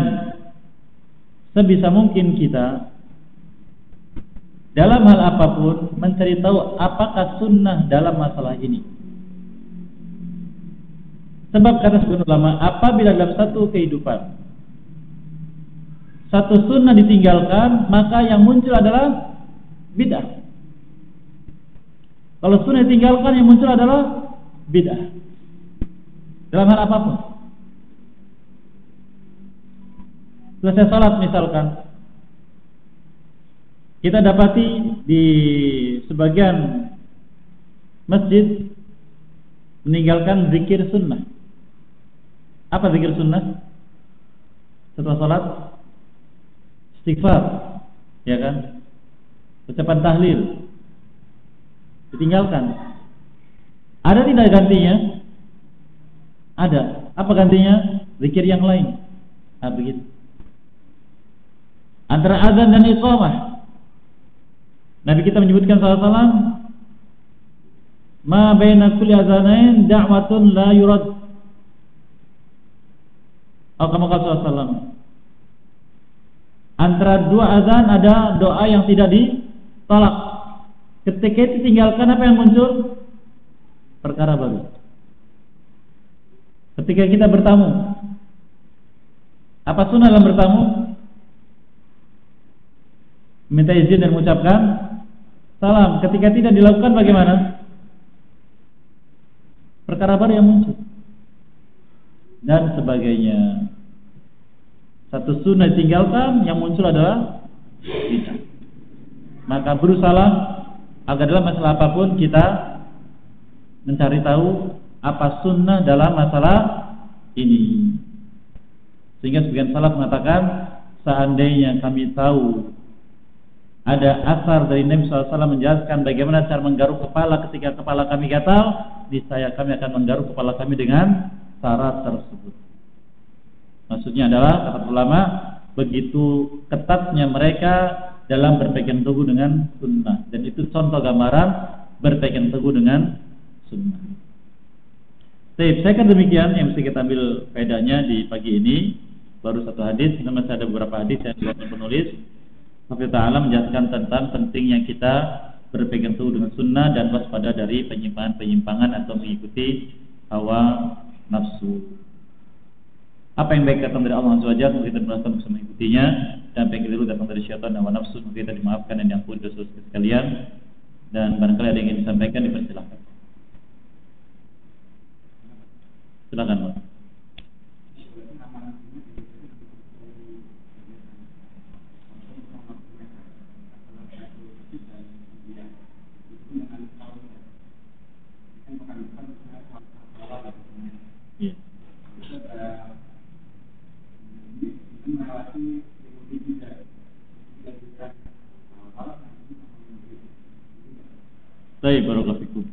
sebisa mungkin kita dalam hal apapun mencari tahu apakah sunnah dalam masalah ini. Sebab kata sebagian ulama, apabila dalam satu kehidupan satu sunnah ditinggalkan, maka yang muncul adalah bid'ah. Kalau sunnah ditinggalkan, yang muncul adalah bid'ah dalam hal apapun. Selesai salat misalkan, kita dapati di sebagian masjid meninggalkan zikir sunnah. Apa zikir sunnah? Setelah salat istighfar, ya kan? Ucapan tahlil ditinggalkan. Ada tidak gantinya? Ada. Apa gantinya? Zikir yang lain. Begitu. Antara azan dan iqamah, Nabi kita menyebutkan sallallahu, ma baina kulli azanain da'watun la yurad. Sallallahu. Antara dua azan ada doa yang tidak ditolak. Ketika itu tinggalkan, apa yang muncul? Perkara baru. Ketika kita bertamu, apa sunnah dalam bertamu? Minta izin dan mengucapkan salam. Ketika tidak dilakukan, bagaimana? Perkara baru yang muncul dan sebagainya. Satu sunnah ditinggalkan, yang muncul adalah bid'ah. Maka berusaha agar dalam masalah apapun kita mencari tahu apa sunnah dalam masalah ini. Sehingga sebagian salaf mengatakan, seandainya kami tahu ada asar dari Nabi SAW menjelaskan bagaimana cara menggaruk kepala ketika kepala kami gatal, niscaya kami akan menggaruk kepala kami dengan cara tersebut. Maksudnya adalah, kata ulama, begitu ketatnya mereka dalam berpegang teguh dengan sunnah, dan itu contoh gambaran berpegang teguh dengan sunnah. Saya kira demikian yang bisa kita ambil faedahnya di pagi ini. Baru satu hadis, namun masih ada beberapa hadis yang dibuat penulis. Allah Ta'ala menjelaskan tentang pentingnya kita berpegang teguh dengan sunnah dan waspada dari penyimpangan-penyimpangan atau mengikuti hawa nafsu. Apa yang baik datang dari Allah SWT, semoga kita berusaha untuk mengikutinya, dan apa yang keliru datang dari syaitan hawa nafsu, semoga kita dimaafkan dan diampuni dosa sekalian. Dan barangkali ada yang ingin disampaikan, dipersilahkan. Silakan, Pak. Baik, barakallahu fikum.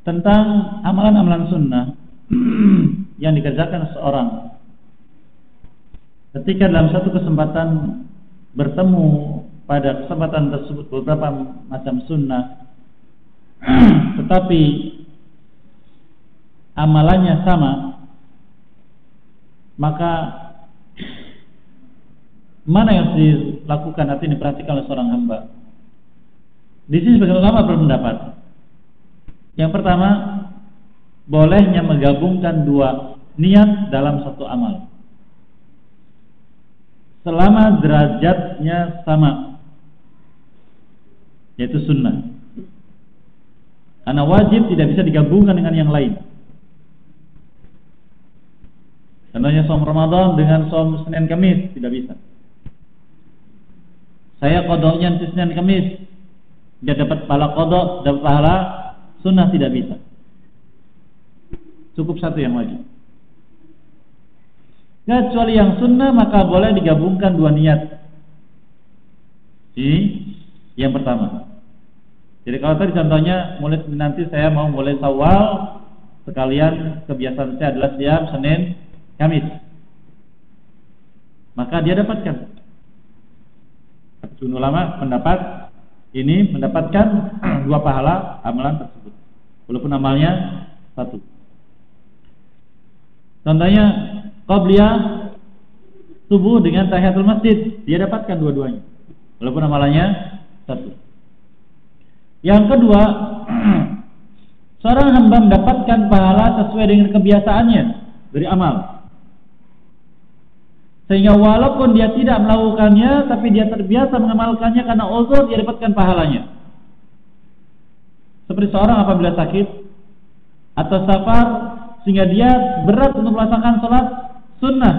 Tentang amalan-amalan sunnah yang dikerjakan seseorang ketika dalam satu kesempatan bertemu pada kesempatan tersebut beberapa macam sunnah, tetapi amalannya sama, maka mana yang harus dilakukan nanti diperhatikan oleh seorang hamba. Di sini sebagian ulama berpendapat, yang pertama, bolehnya menggabungkan dua niat dalam satu amal selama derajatnya sama, yaitu sunnah. Karena wajib tidak bisa digabungkan dengan yang lain. Contohnya som Ramadan dengan som Senin Kamis tidak bisa. Saya qodoknya Senin Kamis, dia dapat pahala qodok, dapat pahala sunnah, tidak bisa. Cukup satu yang wajib. Kecuali yang sunnah maka boleh digabungkan dua niat. Ini yang pertama. Jadi kalau tadi contohnya mulai nanti saya mau mulai Syawal, sekalian kebiasaan saya adalah siam Senin Kamis, maka dia dapatkan. Sebagian ulama pendapat ini mendapatkan dua pahala amalan tersebut, walaupun amalnya satu. Contohnya qabliyah subuh dengan tahiyatul masjid, dia dapatkan dua-duanya, walaupun amalannya satu. Yang kedua, seorang hamba mendapatkan pahala sesuai dengan kebiasaannya dari amal, sehingga walaupun dia tidak melakukannya, tapi dia terbiasa mengamalkannya karena uzur, dia dapatkan pahalanya. Seperti seorang apabila sakit atau safar, sehingga dia berat untuk melaksanakan sholat sunnah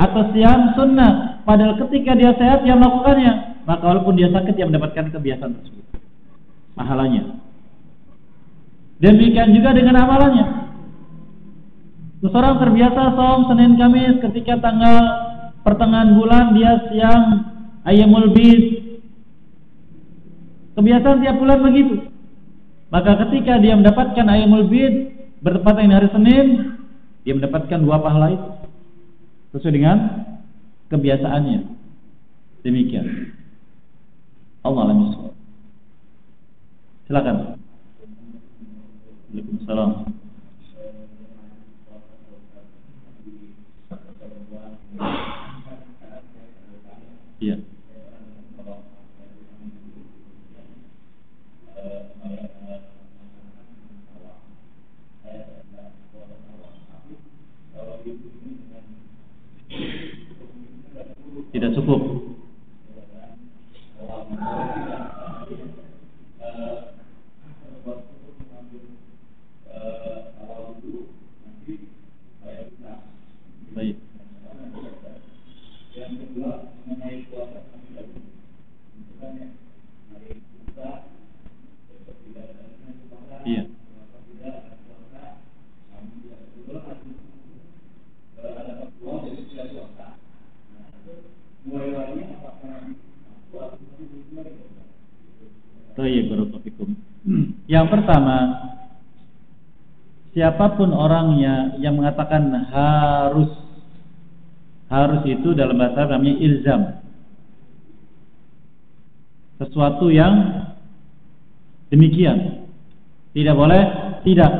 atau siam sunnah, padahal ketika dia sehat dia melakukannya, maka walaupun dia sakit dia mendapatkan kebiasaan tersebut, pahalanya. Demikian juga dengan amalannya. Seseorang terbiasa saum Senin Kamis, ketika tanggal pertengahan bulan dia siam Ayyamul Bid, kebiasaan tiap bulan begitu. Maka ketika dia mendapatkan Ayyamul Bid bertepatan dengan hari Senin, dia mendapatkan dua pahala itu sesuai dengan kebiasaannya. Demikian. Allah alam bisawab. Silakan. Waalaikumsalam. Iya. Tidak cukup. Baik, barakallahu fikum. Yang pertama, siapapun orangnya yang mengatakan harus itu dalam bahasa namanya ilzam. Sesuatu yang demikian tidak boleh, tidak,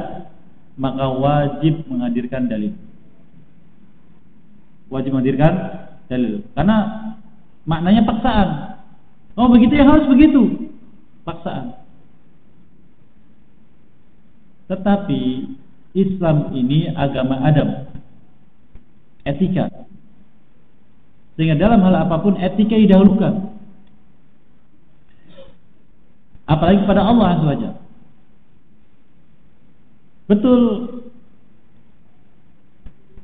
maka wajib menghadirkan dalil. Wajib menghadirkan dalil. Karena maknanya paksaan. Oh begitu ya harus begitu. Paksaan. Tetapi Islam ini agama adab, etika. Sehingga dalam hal apapun etika didahulukan. Apalagi pada Allah SWT. Betul,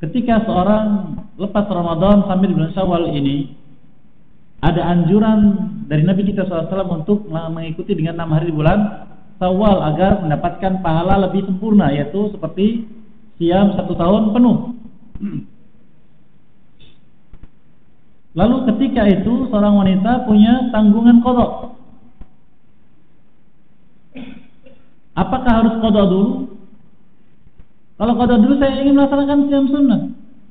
ketika seorang lepas Ramadan sampai di bulan Syawal ini, ada anjuran dari Nabi kita SAW untuk mengikuti dengan 6 hari di bulan Syawal agar mendapatkan pahala lebih sempurna, yaitu seperti siam 1 tahun penuh. Lalu ketika itu seorang wanita punya tanggungan qadha. Apakah harus qadha dulu? Kalau qadha dulu saya ingin melaksanakan siam sunnah,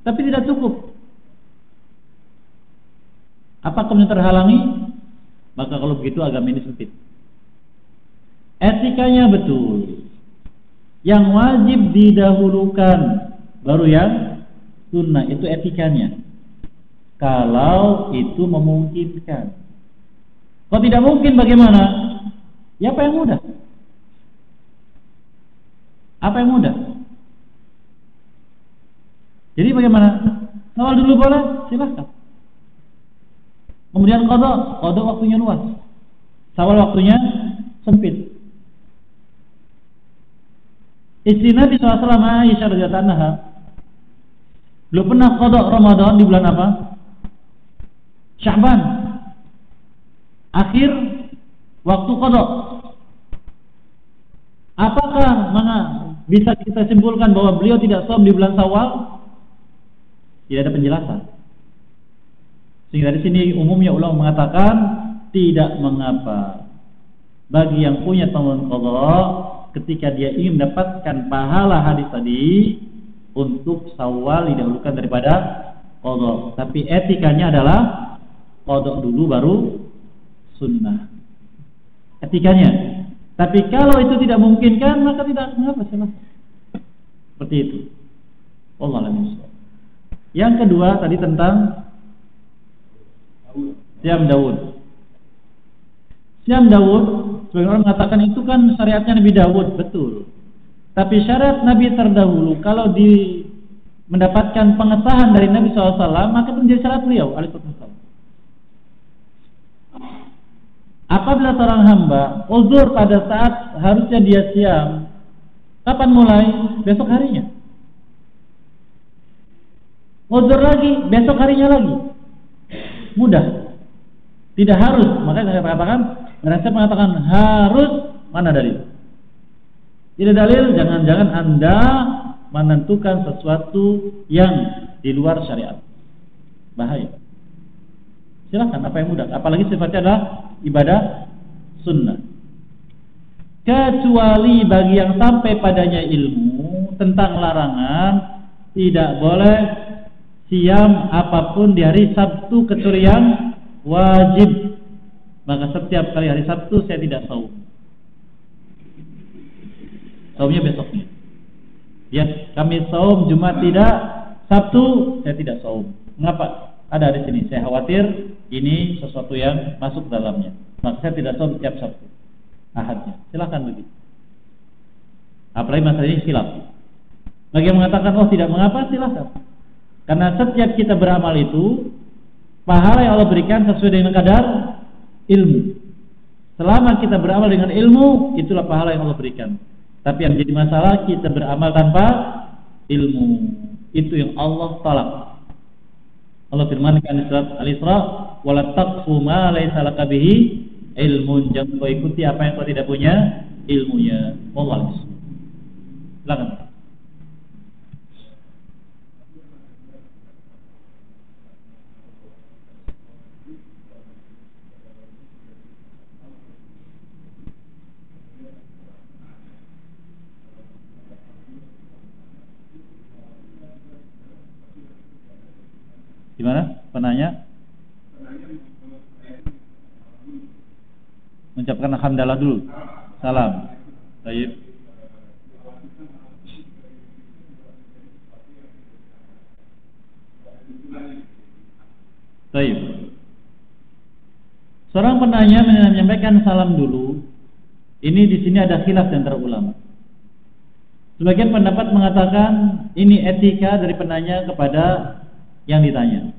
tapi tidak cukup. Apa kemudian terhalangi? Maka kalau begitu agama ini sempit. Etikanya betul. Yang wajib didahulukan baru yang sunnah, itu etikanya. Kalau itu memungkinkan. Kalau tidak mungkin bagaimana? Ya apa yang mudah? Apa yang mudah? Jadi bagaimana? Awal dulu boleh, silahkan. Kemudian qadha waktunya luas. Syawal waktunya sempit. Istri Nabi SAW Aisyah radhiyallahu anha belum pernah qadha Ramadan di bulan apa? Sya'ban. Akhir waktu qadha. Apakah bisa kita simpulkan bahwa beliau tidak shaum di bulan Syawal? Tidak ada penjelasan. Sehingga di sini umumnya ulama mengatakan tidak mengapa bagi yang punya tanggungan qadha ketika dia ingin mendapatkan pahala hadis tadi untuk Syawal didahulukan daripada qadha. Tapi etikanya adalah qadha dulu baru sunnah. Etikanya. Tapi kalau itu tidak memungkinkan maka tidak mengapa silahkan. Seperti itu. Wallahu a'lam. Yang kedua tadi tentang siam Daud. Siam Daud, sebagian orang mengatakan itu kan syariatnya Nabi Daud, betul. Tapi syariat Nabi terdahulu kalau mendapatkan pengesahan dari Nabi SAW, maka itu menjadi syariat beliau alaihissalam. Apabila seorang hamba uzur pada saat harusnya dia siam, kapan mulai? Besok harinya. Uzur lagi, besok harinya lagi. Mudah. Tidak harus. Makanya saya mengatakan harus, mana dalil? Tidak dalil, jangan-jangan Anda menentukan sesuatu yang di luar syariat. Bahaya. Silakan apa yang mudah. Apalagi sifatnya adalah ibadah sunnah. Kecuali bagi yang sampai padanya ilmu tentang larangan, tidak boleh siam apapun di hari Sabtu kecuali yang wajib. Maka setiap kali hari Sabtu saya tidak saum. Saumnya besoknya. Ya, kami saum Jumat tidak, Sabtu saya tidak saum. Mengapa? Ada di sini. Saya khawatir ini sesuatu yang masuk dalamnya. Maka saya tidak saum setiap Sabtu. Ahadnya. Silakan begitu. Apalagi masalah ini khilaf. Bagi yang mengatakan oh tidak mengapa, silakan. Karena setiap kita beramal itu pahala yang Allah berikan sesuai dengan kadar ilmu. Selama kita beramal dengan ilmu, itulah pahala yang Allah berikan. Tapi yang jadi masalah kita beramal tanpa ilmu. Itu yang Allah tolak. Allah firmankan di surat Al-Isra, "Wala taqfu ma laysa laka bihi ilmun." Jangan kau ikuti apa yang kau tidak punya ilmunya. Wallahu a'lam. Silakan. Gimana? Penanya? Mengucapkan alhamdulillah dulu. Salam. Baik. Baik. Seorang penanya menyampaikan salam dulu. Ini di sini ada khilaf antara ulama. Sebagian pendapat mengatakan ini etika dari penanya kepada yang ditanya.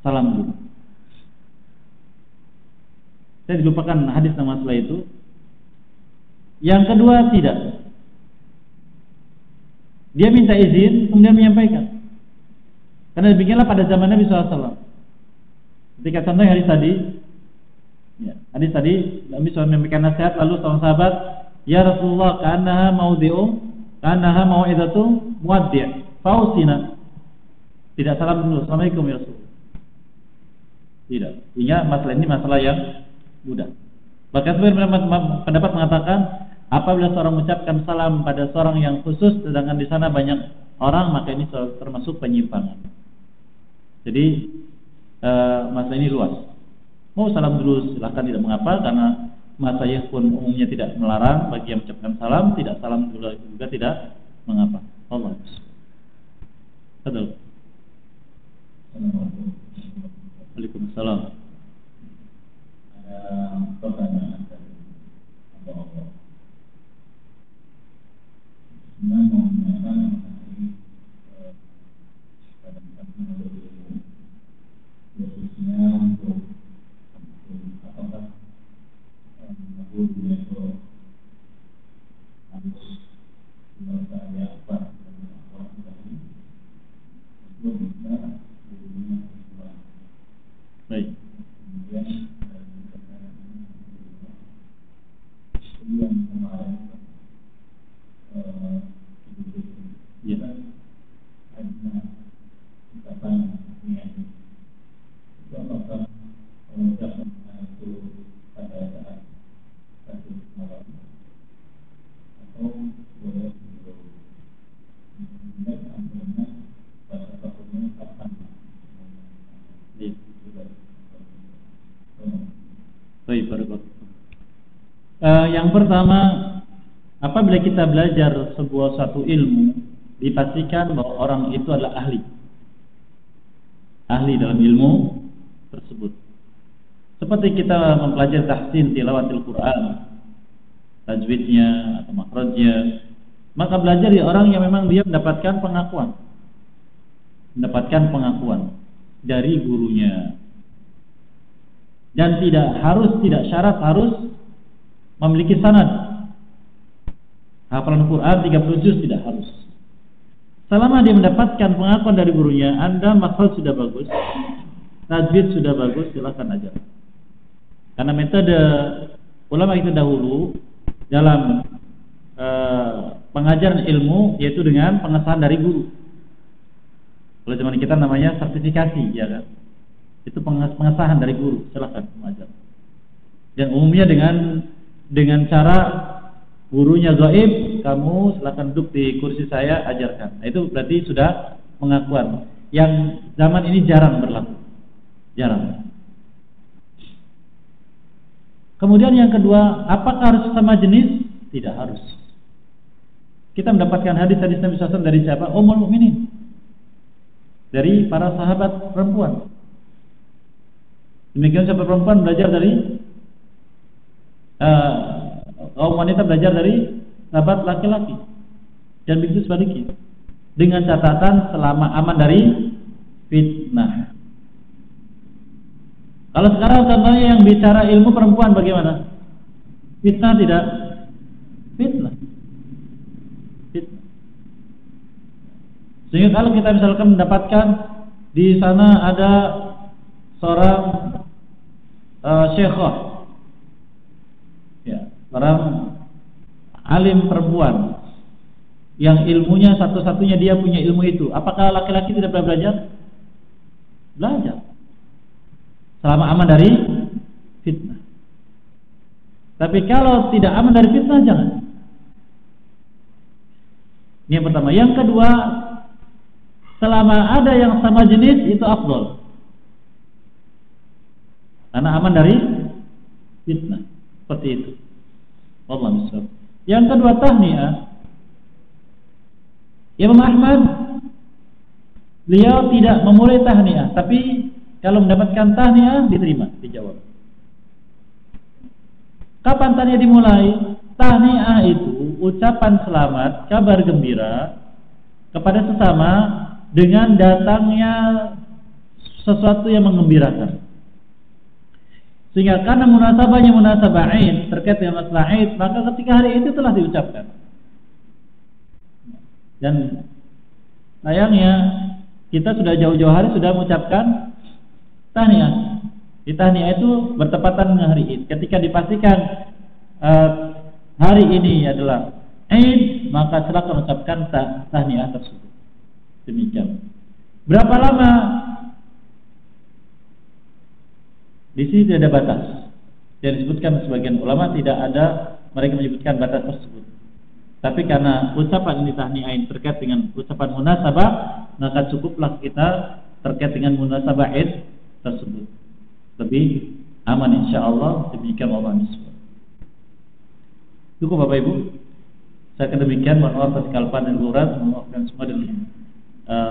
Salam dulu. Saya dilupakan hadis nama masalah itu. Yang kedua tidak. Dia minta izin kemudian menyampaikan. Karena demikianlah pada zaman Nabi SAW. Ketika contoh hadis tadi, Nabi SAW menyampaikan nasihat, lalu seorang sahabat, ya Rasulullah, ka'annaha mau'idatu muwaddi', fausina. Tidak, salam dulu, assalamualaikum ya Rasulullah. Tidak. Sehingga masalah ini masalah yang mudah. Bahkan sebagian pendapat mengatakan apabila seorang mengucapkan salam pada seorang yang khusus sedangkan di sana banyak orang, maka ini termasuk penyimpangan. Jadi masalah ini luas. Mau salam dulu silahkan, tidak mengapa, karena masayikh pun umumnya tidak melarang bagi yang mengucapkan salam. Tidak salam dulu juga tidak mengapa. Allah. Betul. Waalaikumsalam. Pertanyaan dari Allah. Mengenai khususnya untuk apakah gurunya itu harus bahasa apa orang tadi itu bisa gurunya baik. Kemudian yang kemarin ya. Hanya ucapan niat itu apakah mengucapkan itu pada saat satu malam atau boleh dan akhirnya pada waktunya kapan? Baik, yang pertama, apabila kita belajar sebuah satu ilmu, dipastikan bahwa orang itu adalah ahli dalam ilmu tersebut. Seperti kita mempelajari tahsin tilawatil Quran, tajwidnya atau makhrajnya, maka belajar dari orang yang memang dia mendapatkan pengakuan dari gurunya. Dan tidak syarat harus memiliki sanad. Hafalan Quran 30 juz tidak harus. Selama dia mendapatkan pengakuan dari gurunya, Anda makhraj sudah bagus, tajwid sudah bagus, silakan aja. Karena metode ulama kita dahulu dalam pengajaran ilmu yaitu dengan pengesahan dari guru. Kalau zaman kita namanya sertifikasi, ya kan? Itu pengesahan dari guru, silakan mengajar. Dan umumnya dengan cara gurunya gaib, kamu silakan duduk di kursi saya, ajarkan. Nah, itu berarti sudah pengakuan. Yang zaman ini jarang berlaku. Jarang. Kemudian yang kedua, apakah harus sama jenis? Tidak harus. Kita mendapatkan hadis-hadis Nabi SAW dari siapa? Ummul Mukminin. Dari para sahabat perempuan. Demikian sahabat perempuan belajar dari kaum wanita belajar dari sahabat laki-laki. Dan begitu sebaliknya. Dengan catatan selama aman dari fitnah. Kalau sekarang contohnya yang bicara ilmu perempuan bagaimana? Fitnah tidak? Fitnah. Sehingga kalau kita misalkan mendapatkan di sana ada seorang syekhah, ya, seorang alim perempuan yang ilmunya satu-satunya dia punya ilmu itu, apakah laki-laki tidak pernah belajar? Belajar. Selama aman dari fitnah. Tapi kalau tidak aman dari fitnah, jangan. Ini yang pertama. Yang kedua, selama ada yang sama jenis itu afdol, karena aman dari fitnah. Seperti itu. Wallahu a'lam. Yang kedua, tahniah. Imam Ahmad beliau tidak memulai tahniah, tapi kalau mendapatkan tahniah diterima, dijawab. Kapan tahniah dimulai? Tahniah itu ucapan selamat, kabar gembira kepada sesama dengan datangnya sesuatu yang menggembirakan. Sehingga karena munasabahnya munasabah Aid, terkait dengan masalah Aid, maka ketika hari itu telah diucapkan. Dan sayangnya kita sudah jauh-jauh hari sudah mengucapkan tahniah. Di tahniah itu bertepatan dengan hari Id. Ketika dipastikan hari ini adalah Id, maka silakan mengucapkan tahniah tersebut. Demikian. Berapa lama? Di sini tidak ada batas. Dan disebutkan sebagian ulama tidak ada, mereka menyebutkan batas tersebut. Tapi karena ucapan ini tahniah terkait dengan ucapan munasabah, maka cukuplah kita terkait dengan munasabah Id tersebut. Lebih aman insyaallah. Demikian Allah SWT. Cukup Bapak Ibu. Saya demikian, mohon maaf atas kesalahan dan kekurangan, memaafkan semua dan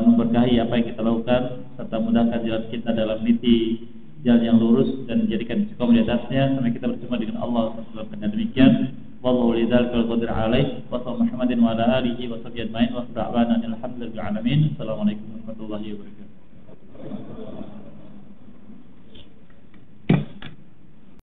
memberkahi apa yang kita lakukan serta mudahkan jalan kita dalam meniti jalan yang lurus dan menjadikan istiqomah di atasnya sampai kita bertemu dengan Allah SWT. Dan demikian, wallahu lidzal qadir alaih wa sallallahu Muhammadin wa ala alihi wa sahbihi ajmain wa da'wana alhamdulillahi alamin. Assalamualaikum warahmatullahi wabarakatuh.